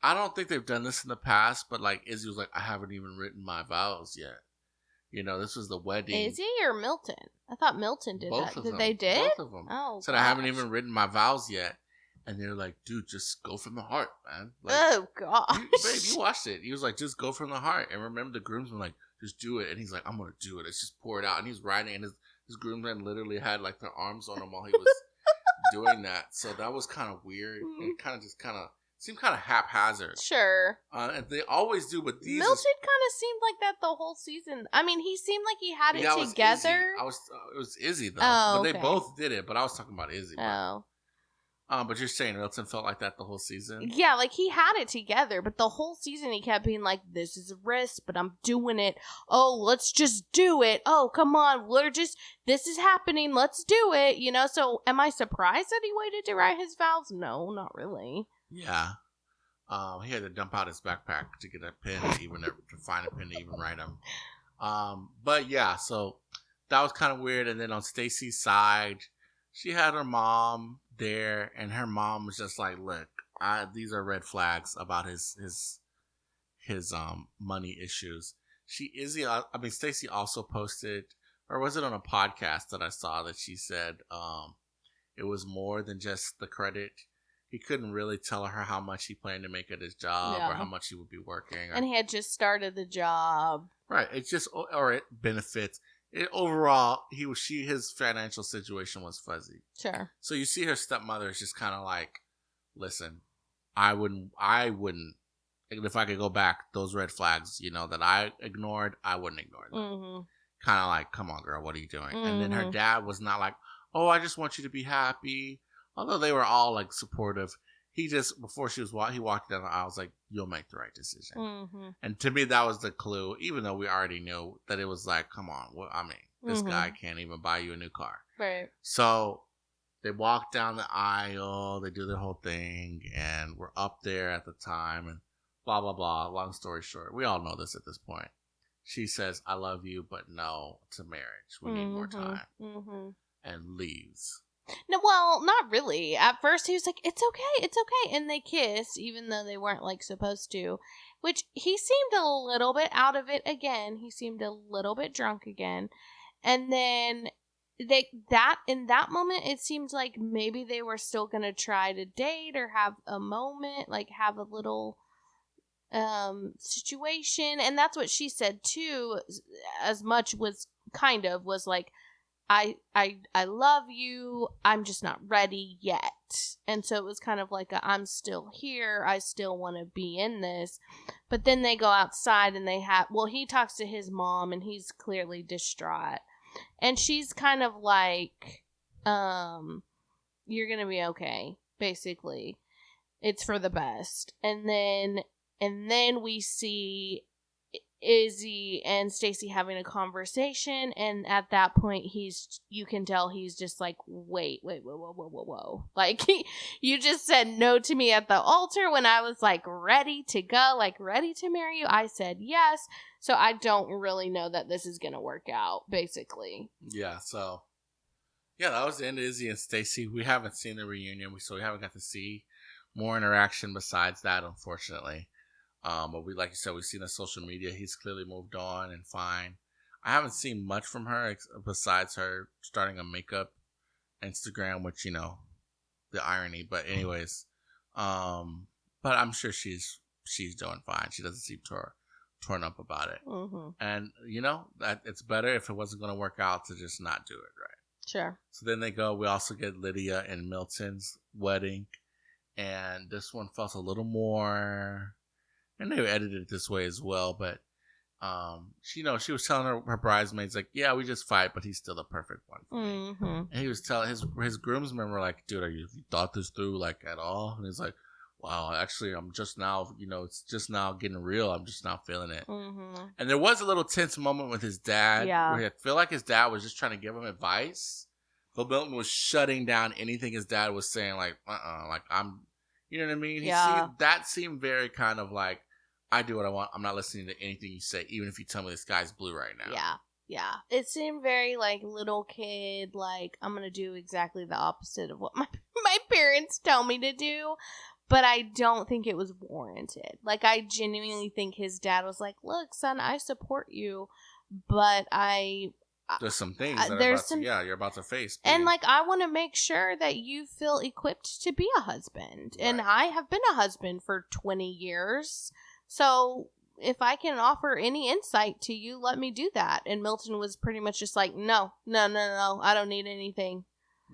I don't think they've done this in the past, but like Izzy was like, I haven't even written my vows yet. This was the wedding. Izzy or Milton? I thought Milton did Both that. Of Did them. they did? Both of them. Oh, said, I haven't even written my vows yet. And they're like, dude, just go from the heart, man. Like, oh, gosh. Babe, you watched it. He was like, just go from the heart. And remember, the groomsmen like, just do it. And he's like, I'm going to do it. Let's just pour it out. And he's writing, and his groomsmen literally had like their arms on him while he was doing that. So that was kind of weird. And seemed kind of haphazard. Sure. And they always do, but these Milton kind of seemed like that the whole season. I mean, he seemed like he had it together. It was Izzy though. Oh, but okay. they both did it. But I was talking about Izzy. Oh. But you're saying Milton felt like that the whole season? Yeah, like he had it together, but the whole season he kept being like, this is a risk, but I'm doing it. Oh, let's just do it. Oh, come on. This is happening. Let's do it. So am I surprised that he waited to write his vows? No, not really. Yeah. He had to dump out his backpack to get a pen, to find a pen to even write him. But yeah, so that was kind of weird. And then on Stacy's side, she had her mom there, and her mom was just like, "Look, these are red flags about his money issues." Stacy also posted, or was it on a podcast that I saw, that she said it was more than just the credit. He couldn't really tell her how much he planned to make at his job, or how much he would be working. And he had just started the job. Right. It's just, or it benefits. Overall, his financial situation was fuzzy. Sure. So you see her stepmother is just kind of like, listen, I wouldn't, if I could go back, those red flags, that I ignored, I wouldn't ignore them. Mm-hmm. Kind of like, come on, girl, what are you doing? Mm-hmm. And then her dad was not like, oh, I just want you to be happy. Although they were all like supportive. He just, before he walked down the aisle, I was like, you'll make the right decision. Mm-hmm. And to me, that was the clue, even though we already knew that it was like, come on, this guy can't even buy you a new car. Right. So they walk down the aisle, they do their whole thing, and we're up there at the time, and blah, blah, blah. Long story short, we all know this at this point. She says, I love you, but no to marriage. We need more time. Mm-hmm. And leaves. No, well, not really. At first, he was like, it's okay. And they kiss, even though they weren't, like, supposed to. Which, he seemed a little bit out of it again. He seemed a little bit drunk again. And then, in that moment, it seemed like maybe they were still going to try to date or have a moment, like, have a little situation. And that's what she said, too, as much was like, I love you. I'm just not ready yet. And so it was kind of like I'm still here. I still want to be in this. But then they go outside and he talks to his mom and he's clearly distraught. And she's kind of like, you're going to be okay, basically. It's for the best. And then we see Izzy and Stacy having a conversation, and at that point you can tell he's just like, wait, whoa. Like, you just said no to me at the altar when I was like ready to go, like ready to marry you. I said yes, so I don't really know that this is gonna work out, basically. Yeah, so that was the end of Izzy and Stacy. We haven't seen the reunion, so we haven't got to see more interaction besides that, unfortunately. But like you said, we've seen on social media, he's clearly moved on and fine. I haven't seen much from her besides her starting a makeup Instagram, which, the irony. But anyways, but I'm sure she's doing fine. She doesn't seem torn up about it. Mm-hmm. And, that it's better if it wasn't going to work out to just not do it, right? Sure. So then we also get Lydia and Milton's wedding. And this one felt a little more... And they edited it this way as well, but she was telling her bridesmaids, like, yeah, we just fight, but he's still the perfect one for me. Mm-hmm. And he was telling his groomsmen were like, dude, have you thought this through, like, at all? And he's like, wow, actually, I'm just now, it's just now getting real. I'm just now feeling it. Mm-hmm. And there was a little tense moment with his dad, where I feel like his dad was just trying to give him advice, but Milton was shutting down anything his dad was saying, like, like, I'm, you know what I mean? That seemed very kind of like, I do what I want. I'm not listening to anything you say, even if you tell me the sky's blue right now. Yeah. It seemed very, like, little kid, like, I'm going to do exactly the opposite of what my parents tell me to do. But I don't think it was warranted. Like, I genuinely think his dad was like, look, son, I support you, but there's some things you're about to face. And, like, I want to make sure that you feel equipped to be a husband. Right. And I have been a husband for 20 years. So if I can offer any insight to you, let me do that. And Milton was pretty much just like, no, I don't need anything.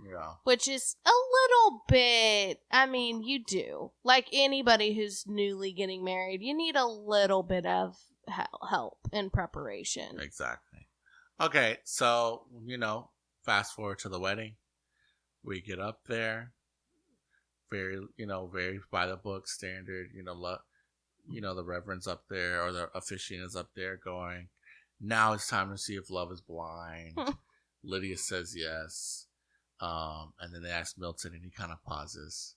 Yeah. Which is a little bit, I mean, you do. Like anybody who's newly getting married, you need a little bit of help and preparation. Exactly. Okay, so, fast forward to the wedding. We get up there. very, very by the book standard. The reverend's up there or the officiant is up there going, now it's time to see if love is blind. Lydia says yes. And then they ask Milton and he kind of pauses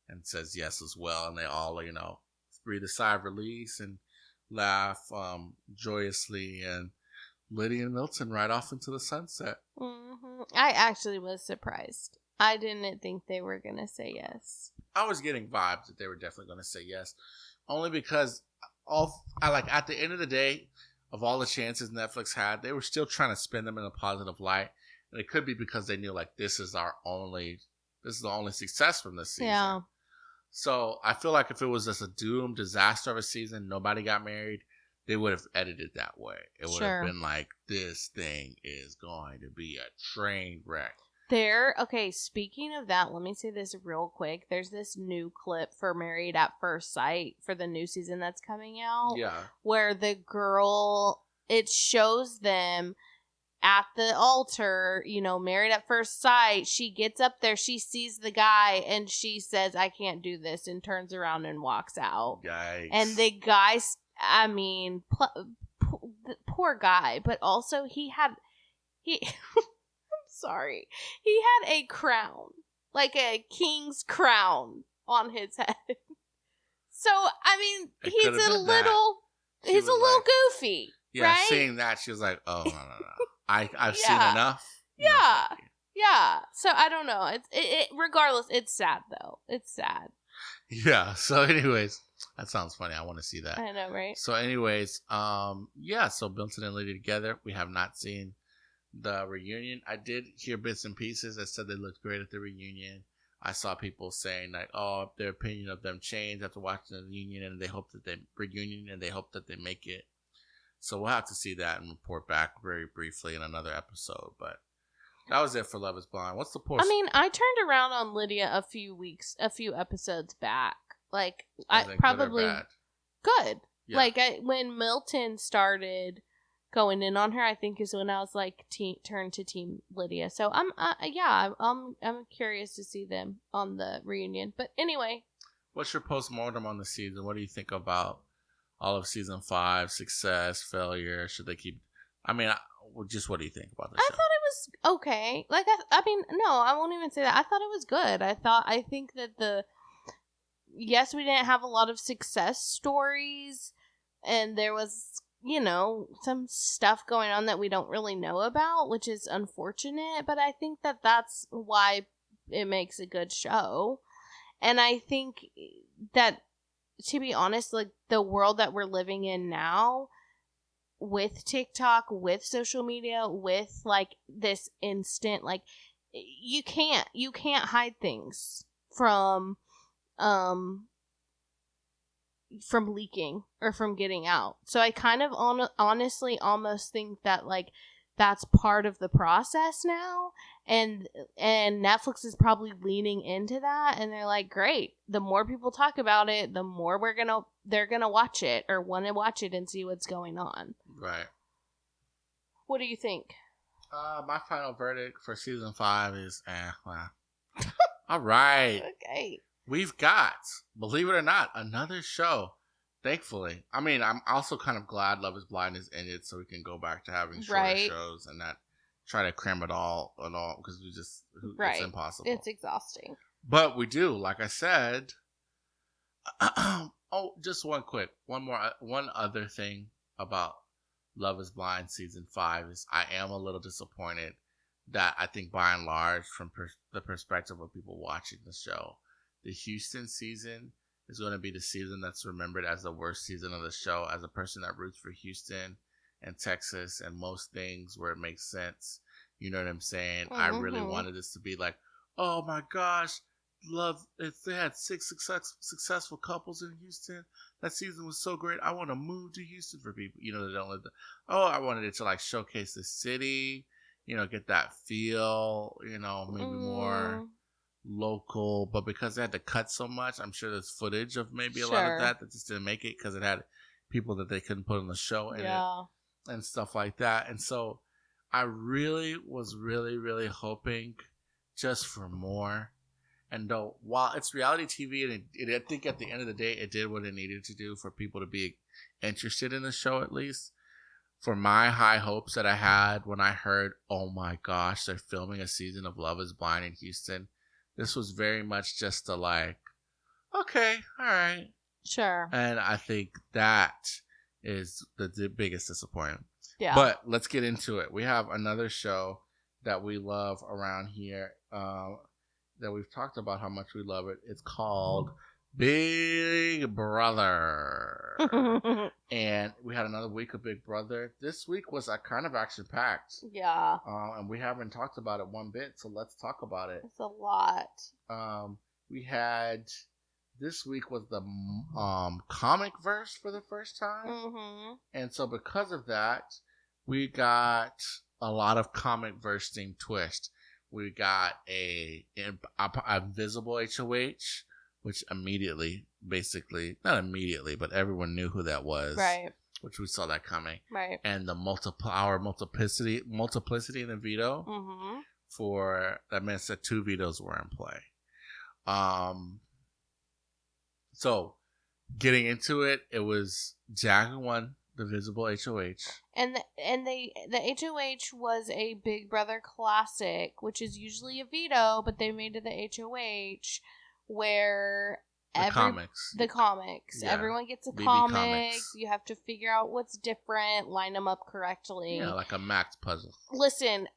and says yes as well. And they all, breathe a sigh of release and laugh joyously. And Lydia and Milton ride off into the sunset. Mm-hmm. I actually was surprised. I didn't think they were going to say yes. I was getting vibes that they were definitely going to say yes. Only because at the end of the day, of all the chances Netflix had, they were still trying to spin them in a positive light. And it could be because they knew this is the only success from this season. Yeah. So I feel like if it was just a doomed disaster of a season, nobody got married, they would have edited it that way. It would have been like, this thing is going to be a train wreck. Okay, speaking of that, let me say this real quick. There's this new clip for Married at First Sight for the new season that's coming out. Yeah. Where the girl, it shows them at the altar, married at first sight. She gets up there, she sees the guy, and she says, I can't do this, and turns around and walks out. Yikes. And the guy, poor guy, but also he I'm sorry, he had a crown, like a king's crown on his head. So, he's a little goofy. Yeah, right? Seeing that, she was like, oh, no. I've seen enough. Yeah. Yeah. So I don't know. It regardless, it's sad though. It's sad. Yeah. So anyways, that sounds funny. I want to see that. I know, right? So anyways, so Milton and Lydia together. We have not seen the reunion. I did hear bits and pieces that said they looked great at the reunion. I saw people saying their opinion of them changed after watching the reunion, and they hope that they make it. So we'll have to see that and report back very briefly in another episode. But that was it for Love is Blind. What's the post? I turned around on Lydia a few episodes back. Good. Yeah. When Milton started going in on her, I think is when I was turned to Team Lydia. So I'm curious to see them on the reunion. But anyway, what's your postmortem on the season? What do you think about all of season 5, success, failure? Should they keep? Just what do you think about the show? I thought it was okay. No, I won't even say that. I thought it was good. I think that yes, we didn't have a lot of success stories, and there was, some stuff going on that we don't really know about, which is unfortunate. But I think that that's why it makes a good show, and I think that, to be honest, the world that we're living in now with TikTok, with social media, with this instant, you can't hide things from leaking or from getting out. So I kind of honestly almost think that that's part of the process now, and Netflix is probably leaning into that, and they're like, great, the more people talk about it, the more they're gonna watch it or want to watch it and see what's going on. Right. What do you think? My final verdict for season 5 is well. All right. Okay. We've got, believe it or not, another show. Thankfully. I'm also kind of glad Love is Blind is ended, so we can go back to having shorter shows and not try to cram it all because it's impossible. It's exhausting. But we do, like I said. Just one other thing about Love is Blind season 5 is I am a little disappointed that I think by and large, from the perspective of people watching the show, the Houston season is going to be the season that's remembered as the worst season of the show. As a person that roots for Houston and Texas and most things where it makes sense, you know what I'm saying? Mm-hmm. I really wanted this to be like, oh my gosh, if they had 6 successful couples in Houston, that season was so great. I want to move to Houston for people, that don't live there. I wanted it to showcase the city, get that feel, maybe more local, but because they had to cut so much, I'm sure there's footage of maybe a lot of that just didn't make it because it had people that they couldn't put on the show in it and stuff like that. And so I really was really, really hoping just for more. And though, while it's reality TV, and I think at the end of the day, it did what it needed to do for people to be interested in the show, at least. For my high hopes that I had when I heard, oh my gosh, they're filming a season of Love is Blind in Houston, this was very much just a like, okay, all right. Sure. And I think that is the biggest disappointment. Yeah. But let's get into it. We have another show that we love around here that we've talked about how much we love it. It's called Big Brother. And we had another week of Big Brother. This week was kind of action-packed. Yeah. And we haven't talked about it one bit, so let's talk about it. It's a lot. We had... This week was the comic verse for the first time. Mm-hmm. And so because of that, we got a lot of comic verse themed twist. We got a invisible HOH, which immediately, basically, not immediately, but everyone knew who that was. Right. Which we saw that coming. Right. And the multiplicity in the veto. Mm-hmm. That meant that 2 vetoes were in play. So, getting into it, it was Jack who won the visible HOH. And the HOH was a Big Brother classic, which is usually a veto, but they made it the HOH where The comics. Yeah. Everyone gets a BB comic. comics. You have to figure out what's different, line them up correctly. Yeah, like a Max puzzle. Listen,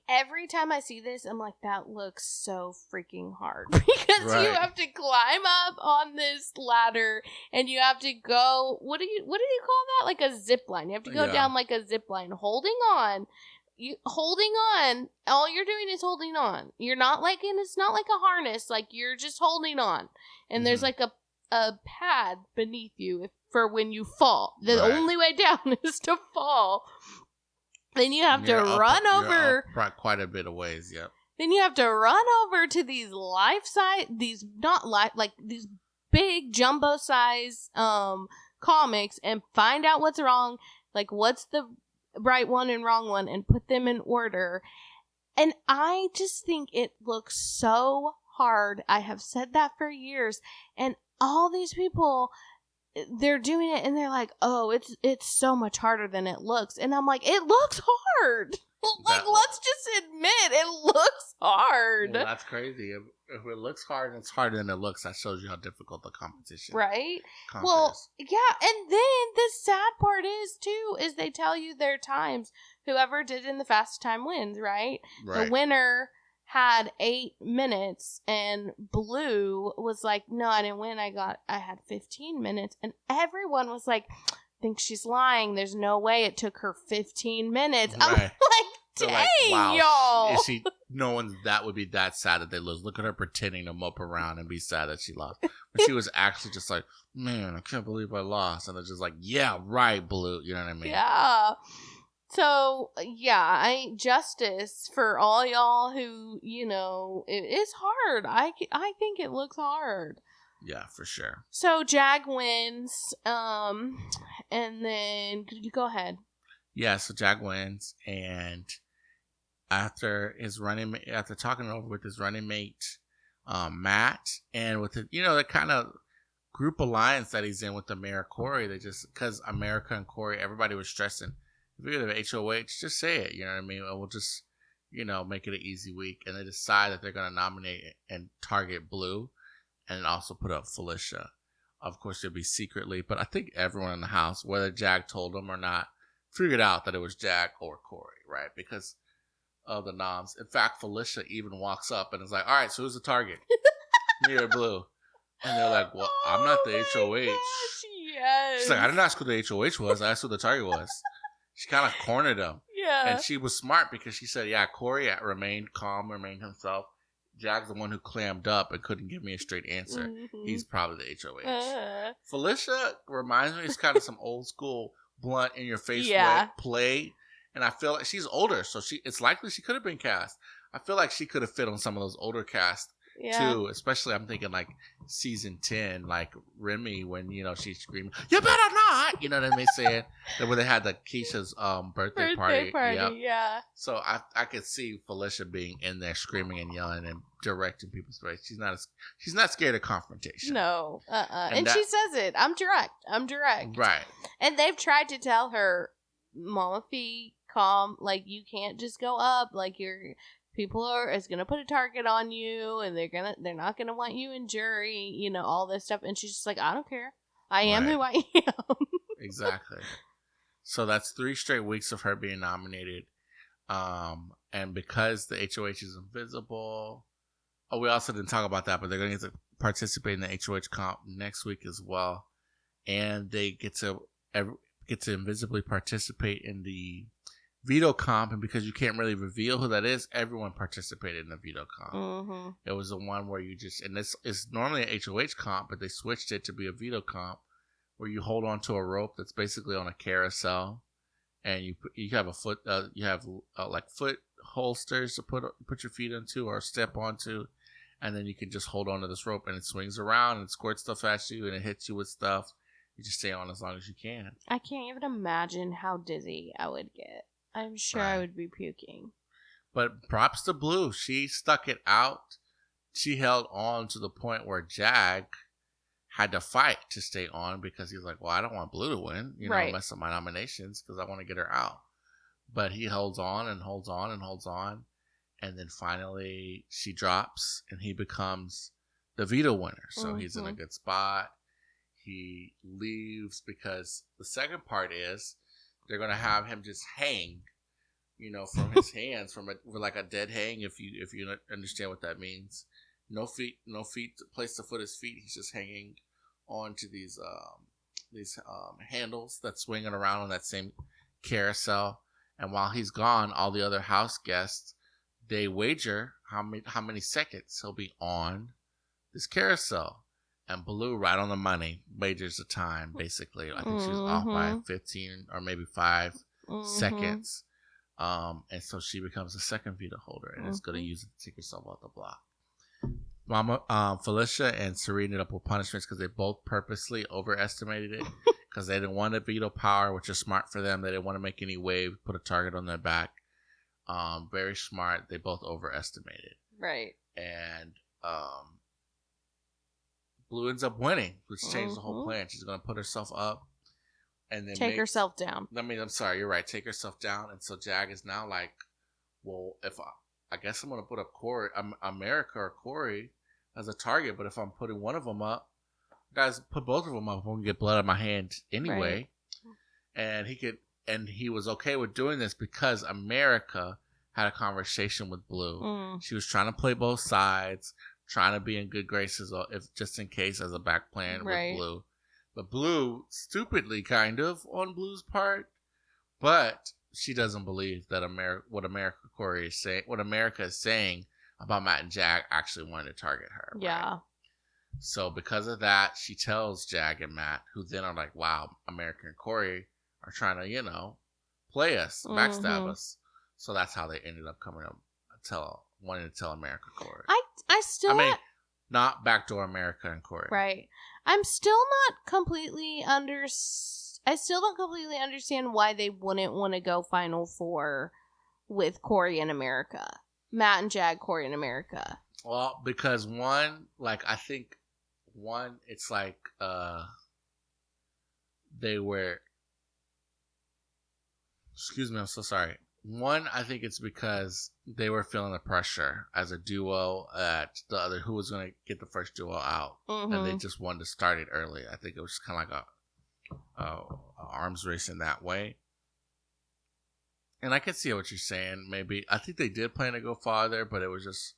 every time I see this, I'm like, that looks so freaking hard. Because Right. you have to climb up on this ladder and you have to go, what do you call that? Like a zip line. You have to go down like a zip line, holding on. All you're doing is holding on. You're not like, and it's not like a harness, like you're just holding on. And there's like a pad beneath you for when you fall. The only way down is to fall. Then you have to run over quite a bit of ways. Yep. Then you have to run over to these these big jumbo size comics and find out what's wrong, like what's the right one and wrong one, and put them in order. And I just think it looks so hard. I have said that for years, and all these people, they're doing it and they're like, oh, it's so much harder than it looks. And I'm like, it looks hard. Let's just admit it looks hard. Well, that's crazy. If it looks hard and it's harder than it looks, that shows you how difficult the competition right? is. Yeah, and then the sad part is they tell you their times. Whoever did in the fastest time wins, right? The winner had 8 minutes, and Blue was like, no, I didn't win. I had 15 minutes. And everyone was like, I think she's lying. There's no way it took her 15 minutes. I'm like, dang, y'all. That would be that sad that they lose. Look at her pretending to mope around and be sad that she lost. But she was actually just like, man, I can't believe I lost. And it's just like, yeah, right, Blue. You know what I mean? Yeah. So, yeah, justice for all y'all who, it is hard. I think it looks hard. Yeah, for sure. So, Jag wins, and then, you go ahead. Yeah, so Jag wins, and after talking it over with his running mate, Matt, and with the kind of group alliance that he's in with America Corey, because America and Corey, everybody was stressing, if you're the HOH, just say it, you know what I mean? And we'll just, make it an easy week. And they decide that they're going to nominate and target Blue and also put up Felicia. Of course, it'll be secretly, but I think everyone in the house, whether Jag told them or not, figured out that it was Jag or Corey, right? Because of the noms. In fact, Felicia even walks up and is like, all right, so who's the target? Me or Blue? And they're like, well, I'm not the HOH. Gosh, yes. She's like, I didn't ask who the HOH was. I asked who the target was. She kind of cornered him. Yeah. And she was smart because she said, yeah, Corey remained calm, remained himself. Jag's the one who clammed up and couldn't give me a straight answer. Mm-hmm. He's probably the HOH. Felicia reminds me, it's kind of some old school blunt in your face play. And I feel like she's older, so it's likely she could have been cast. I feel like she could have fit on some of those older casts too. Especially, I'm thinking like season 10, like Remy, when she's screaming, "You better not!" You know what I mean? Saying that when they had the Keisha's birthday party. Yep. Yeah. So I could see Felicia being in there screaming and yelling and directing people's ways. She's not scared of confrontation. No. And she says it. I'm direct. Right. And they've tried to tell her, Mama Fee, calm. Like, you can't just go up. Like, is gonna put a target on you, and they're not gonna want you in jury. All this stuff. And she's just like, I don't care. I am who I am. Exactly. So that's 3 straight weeks of her being nominated. And because the HOH is invisible, we also didn't talk about that, but they're going to get to participate in the HOH comp next week as well, and they get to invisibly participate in the veto comp. And because you can't really reveal who that is, everyone participated in the veto comp. Mm-hmm. It was the one where and this is normally a HOH comp, but they switched it to be a veto comp, where you hold on to a rope that's basically on a carousel. And you have a foot, like foot holsters to put your feet into or step onto, and then you can just hold on to this rope, and it swings around and squirts stuff at you, and it hits you with stuff. You just stay on as long as you can. I can't even imagine how dizzy I would get. I'm sure I would be puking. But props to Blue. She stuck it out. She held on to the point where Jag had to fight to stay on, because he's like, well, I don't want Blue to win, mess up my nominations, because I want to get her out. But he holds on and holds on and holds on. And then finally she drops and he becomes the veto winner. So he's in a good spot. He leaves because the second part is they're going to have him just hang, from his hands, from like a dead hang, if you understand what that means. No feet, place to put his feet. He's just hanging onto these handles that's swinging around on that same carousel. And while he's gone, all the other house guests, they wager how many seconds he'll be on this carousel. And Blue, right on the money, wagers the time. Basically, I think she was off by 15 or maybe 5 seconds. And so she becomes the second veto holder, and is going to use it to take herself off the block. Mama, Felicia and Serena ended up with punishments because they both purposely overestimated it, because they didn't want to veto power, which is smart for them. They didn't want to make any wave, put a target on their back. Very smart. They both overestimated. Right. And Blue ends up winning, which changed the whole plan. She's going to put herself up and then take herself down. I'm sorry, you're right. Take herself down. And so Jag is now like, well, if I guess I'm going to put up America or Corey as a target, but if I'm putting one of them up, guys, put both of them up. I'm going to get blood on my hand anyway. Right. And he was okay with doing this because America had a conversation with Blue. She was trying to play both sides, trying to be in good graces, just in case, as a back plan with Blue. But Blue, stupidly kind of on Blue's part, but she doesn't believe that what America is saying about Matt and Jag actually wanted to target her. Right? Yeah. So because of that, she tells Jag and Matt, who then are like, wow, America and Corey are trying to, play us, backstab us. So that's how they ended up coming up, wanting to tell America Corey. Not backdoor America and Corey. Right. I still don't completely understand why they wouldn't want to go Final Four with Corey and America. Matt and Jag, Corey and America. Well, because it's like they were. Excuse me, I'm so sorry. One, I think it's because they were feeling the pressure as a duo at the other, who was going to get the first duo out. And they just wanted to start it early. I think it was kind of like a arms race in that way. And I can see what you're saying. Maybe, I think they did plan to go farther, but it was just,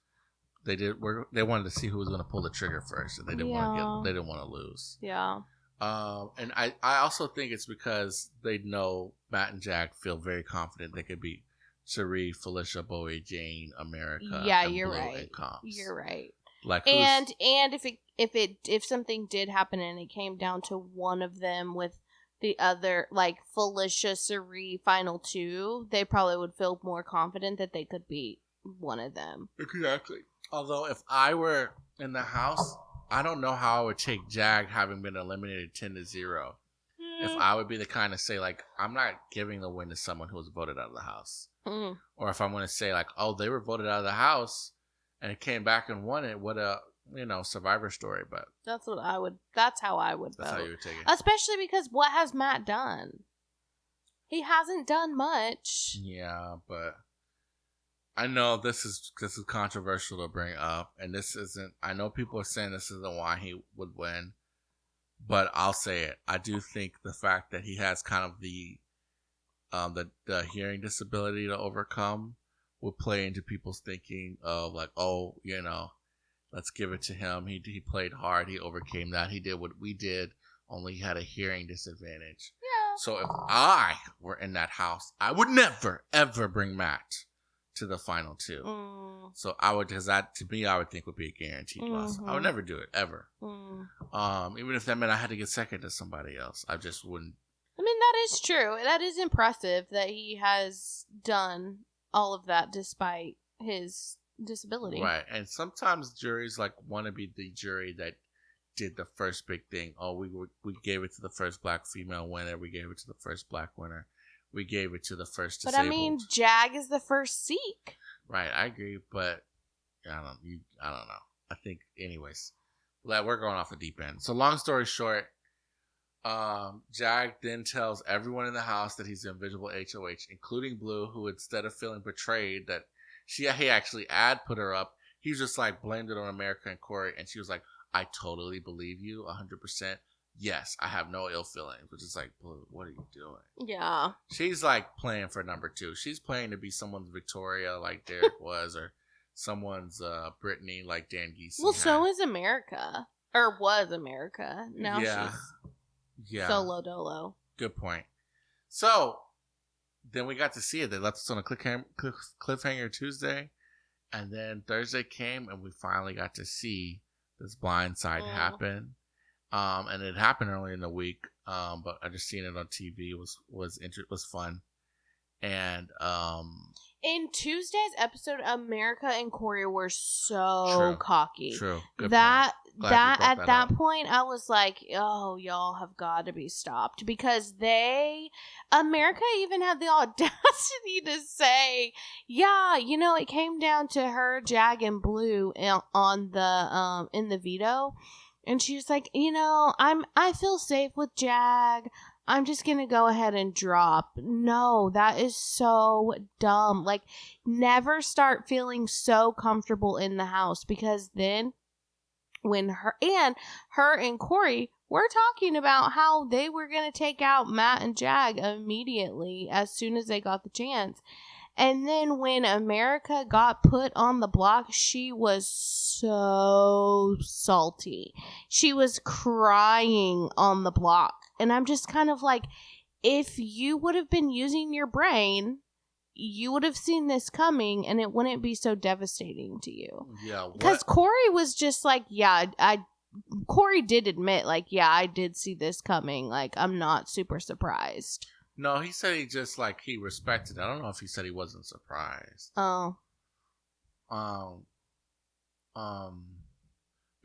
they wanted to see who was going to pull the trigger first. And they didn't want to lose. Yeah. And I also think it's because they know Matt and Jag feel very confident they could beat Cherie, Felicia, Bowie, Jane, America. Yeah, and you're Blue right. And Comps. You're right. Like, and if something did happen and it came down to one of them with the other, like Felicia, Cherie, final two, they probably would feel more confident that they could beat one of them. Exactly. Although if I were in the house, I don't know how I would take Jag having been eliminated 10-0. If I would be the kind to say, like, I'm not giving the win to someone who was voted out of the house. Mm. Or if I'm going to say, like, oh, they were voted out of the house and it came back and won it, what a, survivor story. But that's how I would that's vote. how you would take it. Especially because what has Matt done? He hasn't done much. Yeah, but I know this is controversial to bring up, and this isn't. I know people are saying this isn't why he would win, but I'll say it. I do think the fact that he has kind of the hearing disability to overcome would play into people's thinking of like, oh, let's give it to him. He played hard. He overcame that. He did what we did. Only he had a hearing disadvantage. Yeah. So if I were in that house, I would never ever bring Matt to the final two. So I would, because that to me I would think would be a guaranteed loss. I would never do it ever. Even if that meant I had to get second to somebody else, I just wouldn't. I mean, that is true. That is impressive that he has done all of that despite his disability. Right, and sometimes juries like want to be the jury that did the first big thing. Oh, we gave it to the first black female winner. We gave it to the first black winner. We gave it to the first disabled. But I mean, Jag is the first Sikh. Right, I agree, but I don't know. I think, anyways, we're going off the deep end. So long story short, Jag then tells everyone in the house that he's the invisible HOH, including Blue, who instead of feeling betrayed that he actually put her up, he was just like blamed it on America and Corey, and she was like, I totally believe you 100%. Yes, I have no ill feelings, which is like, Blue, what are you doing? Yeah. She's like playing for number 2. She's playing to be someone's Victoria like Derek was, or someone's Brittany like Dan Geese. Well, so is America. Or was America. Now she's solo dolo. Good point. So, then we got to see it. They left us on a cliffhanger Tuesday. And then Thursday came and we finally got to see this blindside happen. And it happened early in the week. But I just seen it on TV was fun. And in Tuesday's episode, America and Corey were so cocky. True. Good that point. That at that point, I was like, "Oh, y'all have got to be stopped," because America even had the audacity to say, "Yeah, it came down to her, Jag, and Blue on the in the veto," and she was like, I feel safe with Jag. I'm just going to go ahead and drop." No, that is so dumb. Like, never start feeling so comfortable in the house, because then when her and Corey were talking about how they were going to take out Matt and Jag immediately as soon as they got the chance. And then when America got put on the block, she was so salty. She was crying on the block. And I'm just kind of like, if you would have been using your brain, you would have seen this coming and it wouldn't be so devastating to you. Yeah. Because Corey was just like, Corey did admit, like, yeah, I did see this coming. Like, I'm not super surprised. No, he said he just, like, he respected it. I don't know if he said he wasn't surprised. Oh. But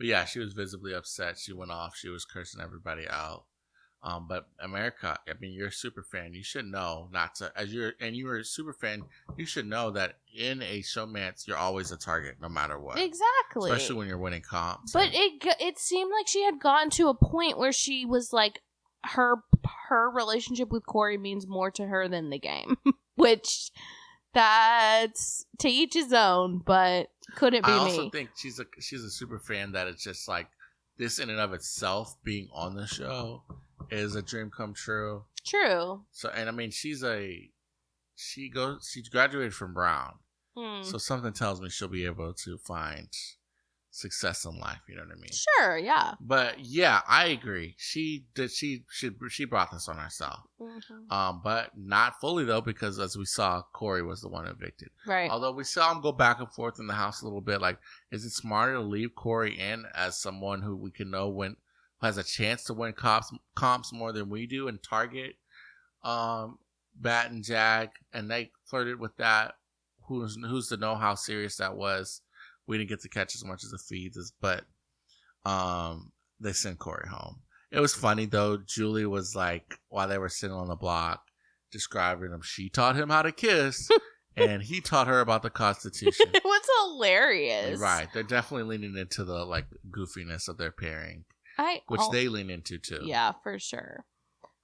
yeah, she was visibly upset. She went off. She was cursing everybody out. But America, I mean, you're a super fan. You should know not to, you're a super fan, you should know that in a showmance, you're always a target, no matter what. Exactly. Especially when you're winning comps. But it seemed like she had gotten to a point where she was like, her relationship with Corey means more to her than the game, which that's to each his own, but couldn't be me. I also think she's a super fan that it's just like this in and of itself, being on the show is a dream come true. True. So, and I mean, she graduated from Brown. So something tells me she'll be able to find success in life, you know what I mean? Sure, yeah. But yeah, I agree. She brought this on herself. But not fully though, because as we saw, Corey was the one evicted. Right. Although we saw him go back and forth in the house a little bit. Like, is it smarter to leave Corey in as someone who we can know has a chance to win comps more than we do and target Matt and Jag, and they flirted with that. Who's to know how serious that was? We didn't get to catch as much as the feeds, but they sent Corey home. It was funny though. Julie was like, while they were sitting on the block, describing him. She taught him how to kiss, and he taught her about the Constitution. It was hilarious. Right. They're definitely leaning into the like goofiness of their pairing, which they lean into too. Yeah, for sure.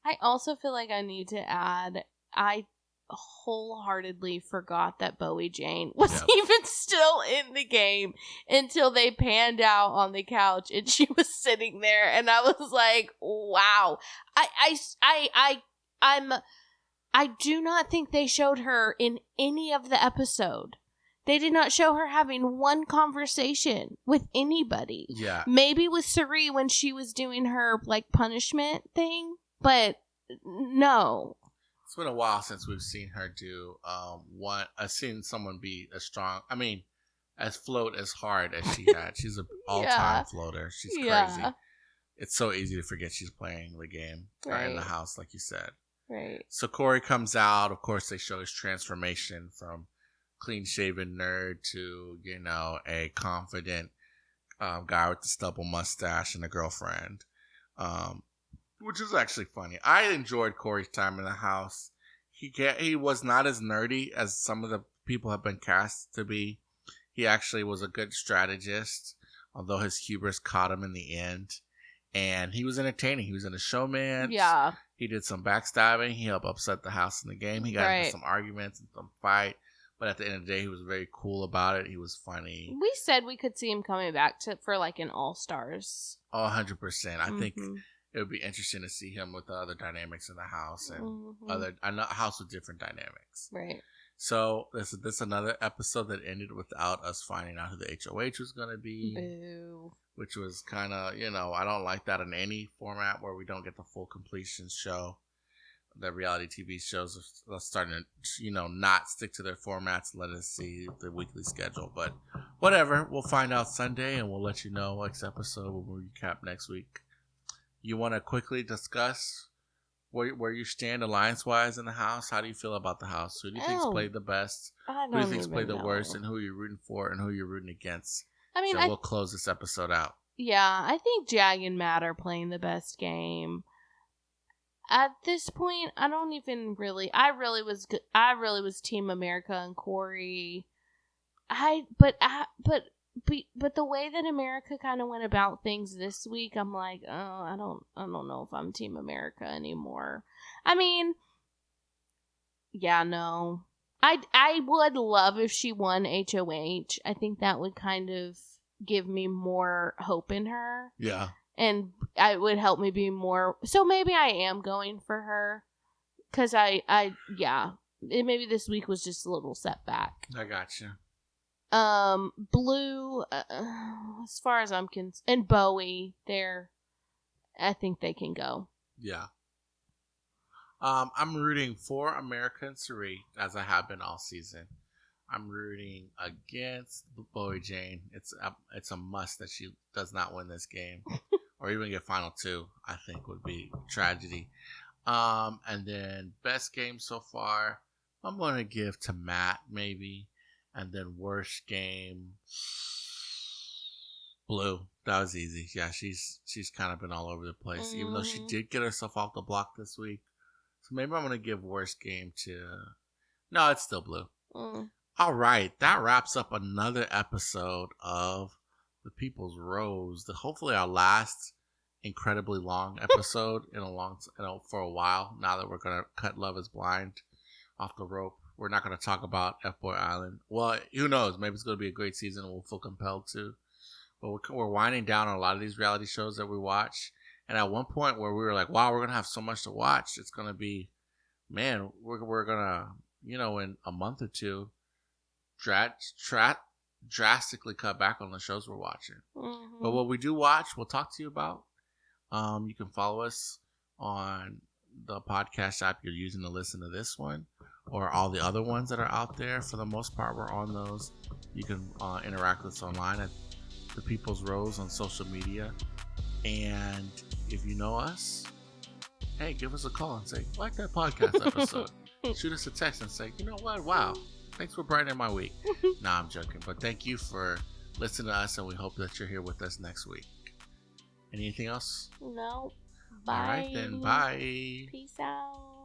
I also feel like I need to add, I wholeheartedly forgot that Bowie Jane was even still in the game until they panned out on the couch and she was sitting there, and I was like, wow. I do not think they showed her in any of the episode. They did not show her having one conversation with anybody. Yeah. Maybe with Suri when she was doing her like punishment thing, but no. It's been a while since we've seen her do one. I've seen someone be as float as hard as she had. She's an all-time floater. She's crazy. It's so easy to forget she's playing the game in the house, like you said. Right. So Corey comes out. Of course, they show his transformation from clean-shaven nerd to, a confident guy with the stubble mustache and a girlfriend, which is actually funny. I enjoyed Corey's time in the house. He was not as nerdy as some of the people have been cast to be. He actually was a good strategist, although his hubris caught him in the end. And he was entertaining. He was in a showman. Yeah. He did some backstabbing. He helped upset the house in the game. He got into some arguments and some fight. But at the end of the day, he was very cool about it. He was funny. We said we could see him coming back for like an All-Stars. Oh, 100%. I think it would be interesting to see him with the other dynamics in the house and a house with different dynamics. Right. So this is another episode that ended without us finding out who the HOH was going to be. Boo. Which was kind of, I don't like that in any format where we don't get the full completion show. The reality TV shows are starting to, not stick to their formats. Let us see the weekly schedule. But whatever. We'll find out Sunday, and we'll let you know next episode when we recap next week. You want to quickly discuss where you stand alliance-wise in the house? How do you feel about the house? Who do you think's played the best? Who do you think's played the worst? And who you're rooting for and who you're rooting against? We'll close this episode out. Yeah, I think Jag and Matt are playing the best game. At this point, I don't even really. I really was Team America and Corey. But the way that America kind of went about things this week, I'm like, oh, I don't know if I'm Team America anymore. I mean, yeah, no. I would love if she won HOH. I think that would kind of give me more hope in her. Yeah. And it would help me be more. So maybe I am going for her. Because maybe this week was just a little setback. I got you. Blue, as far as I'm concerned, and Bowie, I think they can go. Yeah. I'm rooting for America and Suri, as I have been all season. I'm rooting against Bowie Jane. It's a must that she does not win this game, or even get final 2. I think would be tragedy. And then best game so far, I'm going to give to Matt maybe, and then worst game, Blue. That was easy. Yeah, she's kind of been all over the place, even though she did get herself off the block this week. So maybe I'm going to give worst game to... No, it's still Blue. All right, that wraps up another episode of The People's Rose. Hopefully our last incredibly long episode for a while, now that we're going to cut Love is Blind off the rope. We're not going to talk about F-Boy Island. Well, who knows? Maybe it's going to be a great season and we'll feel compelled to. But we're winding down on a lot of these reality shows that we watch. And at one point where we were like, wow, we're going to have so much to watch. It's going to be, man, we're going to, in a month or two, drastically cut back on the shows we're watching. But what we do watch, we'll talk to you about. You can follow us on the podcast app you're using to listen to this one, or all the other ones that are out there. For the most part, we're on those. You can interact with us online at The People's Rose on social media. And if you know us, hey, give us a call and say, like that podcast episode. Shoot us a text and say, you know what? Wow. Thanks for brightening my week. Nah, I'm joking. But thank you for listen to us, and we hope that you're here with us next week. Anything else? No. Bye. All right, then. Bye. Peace out.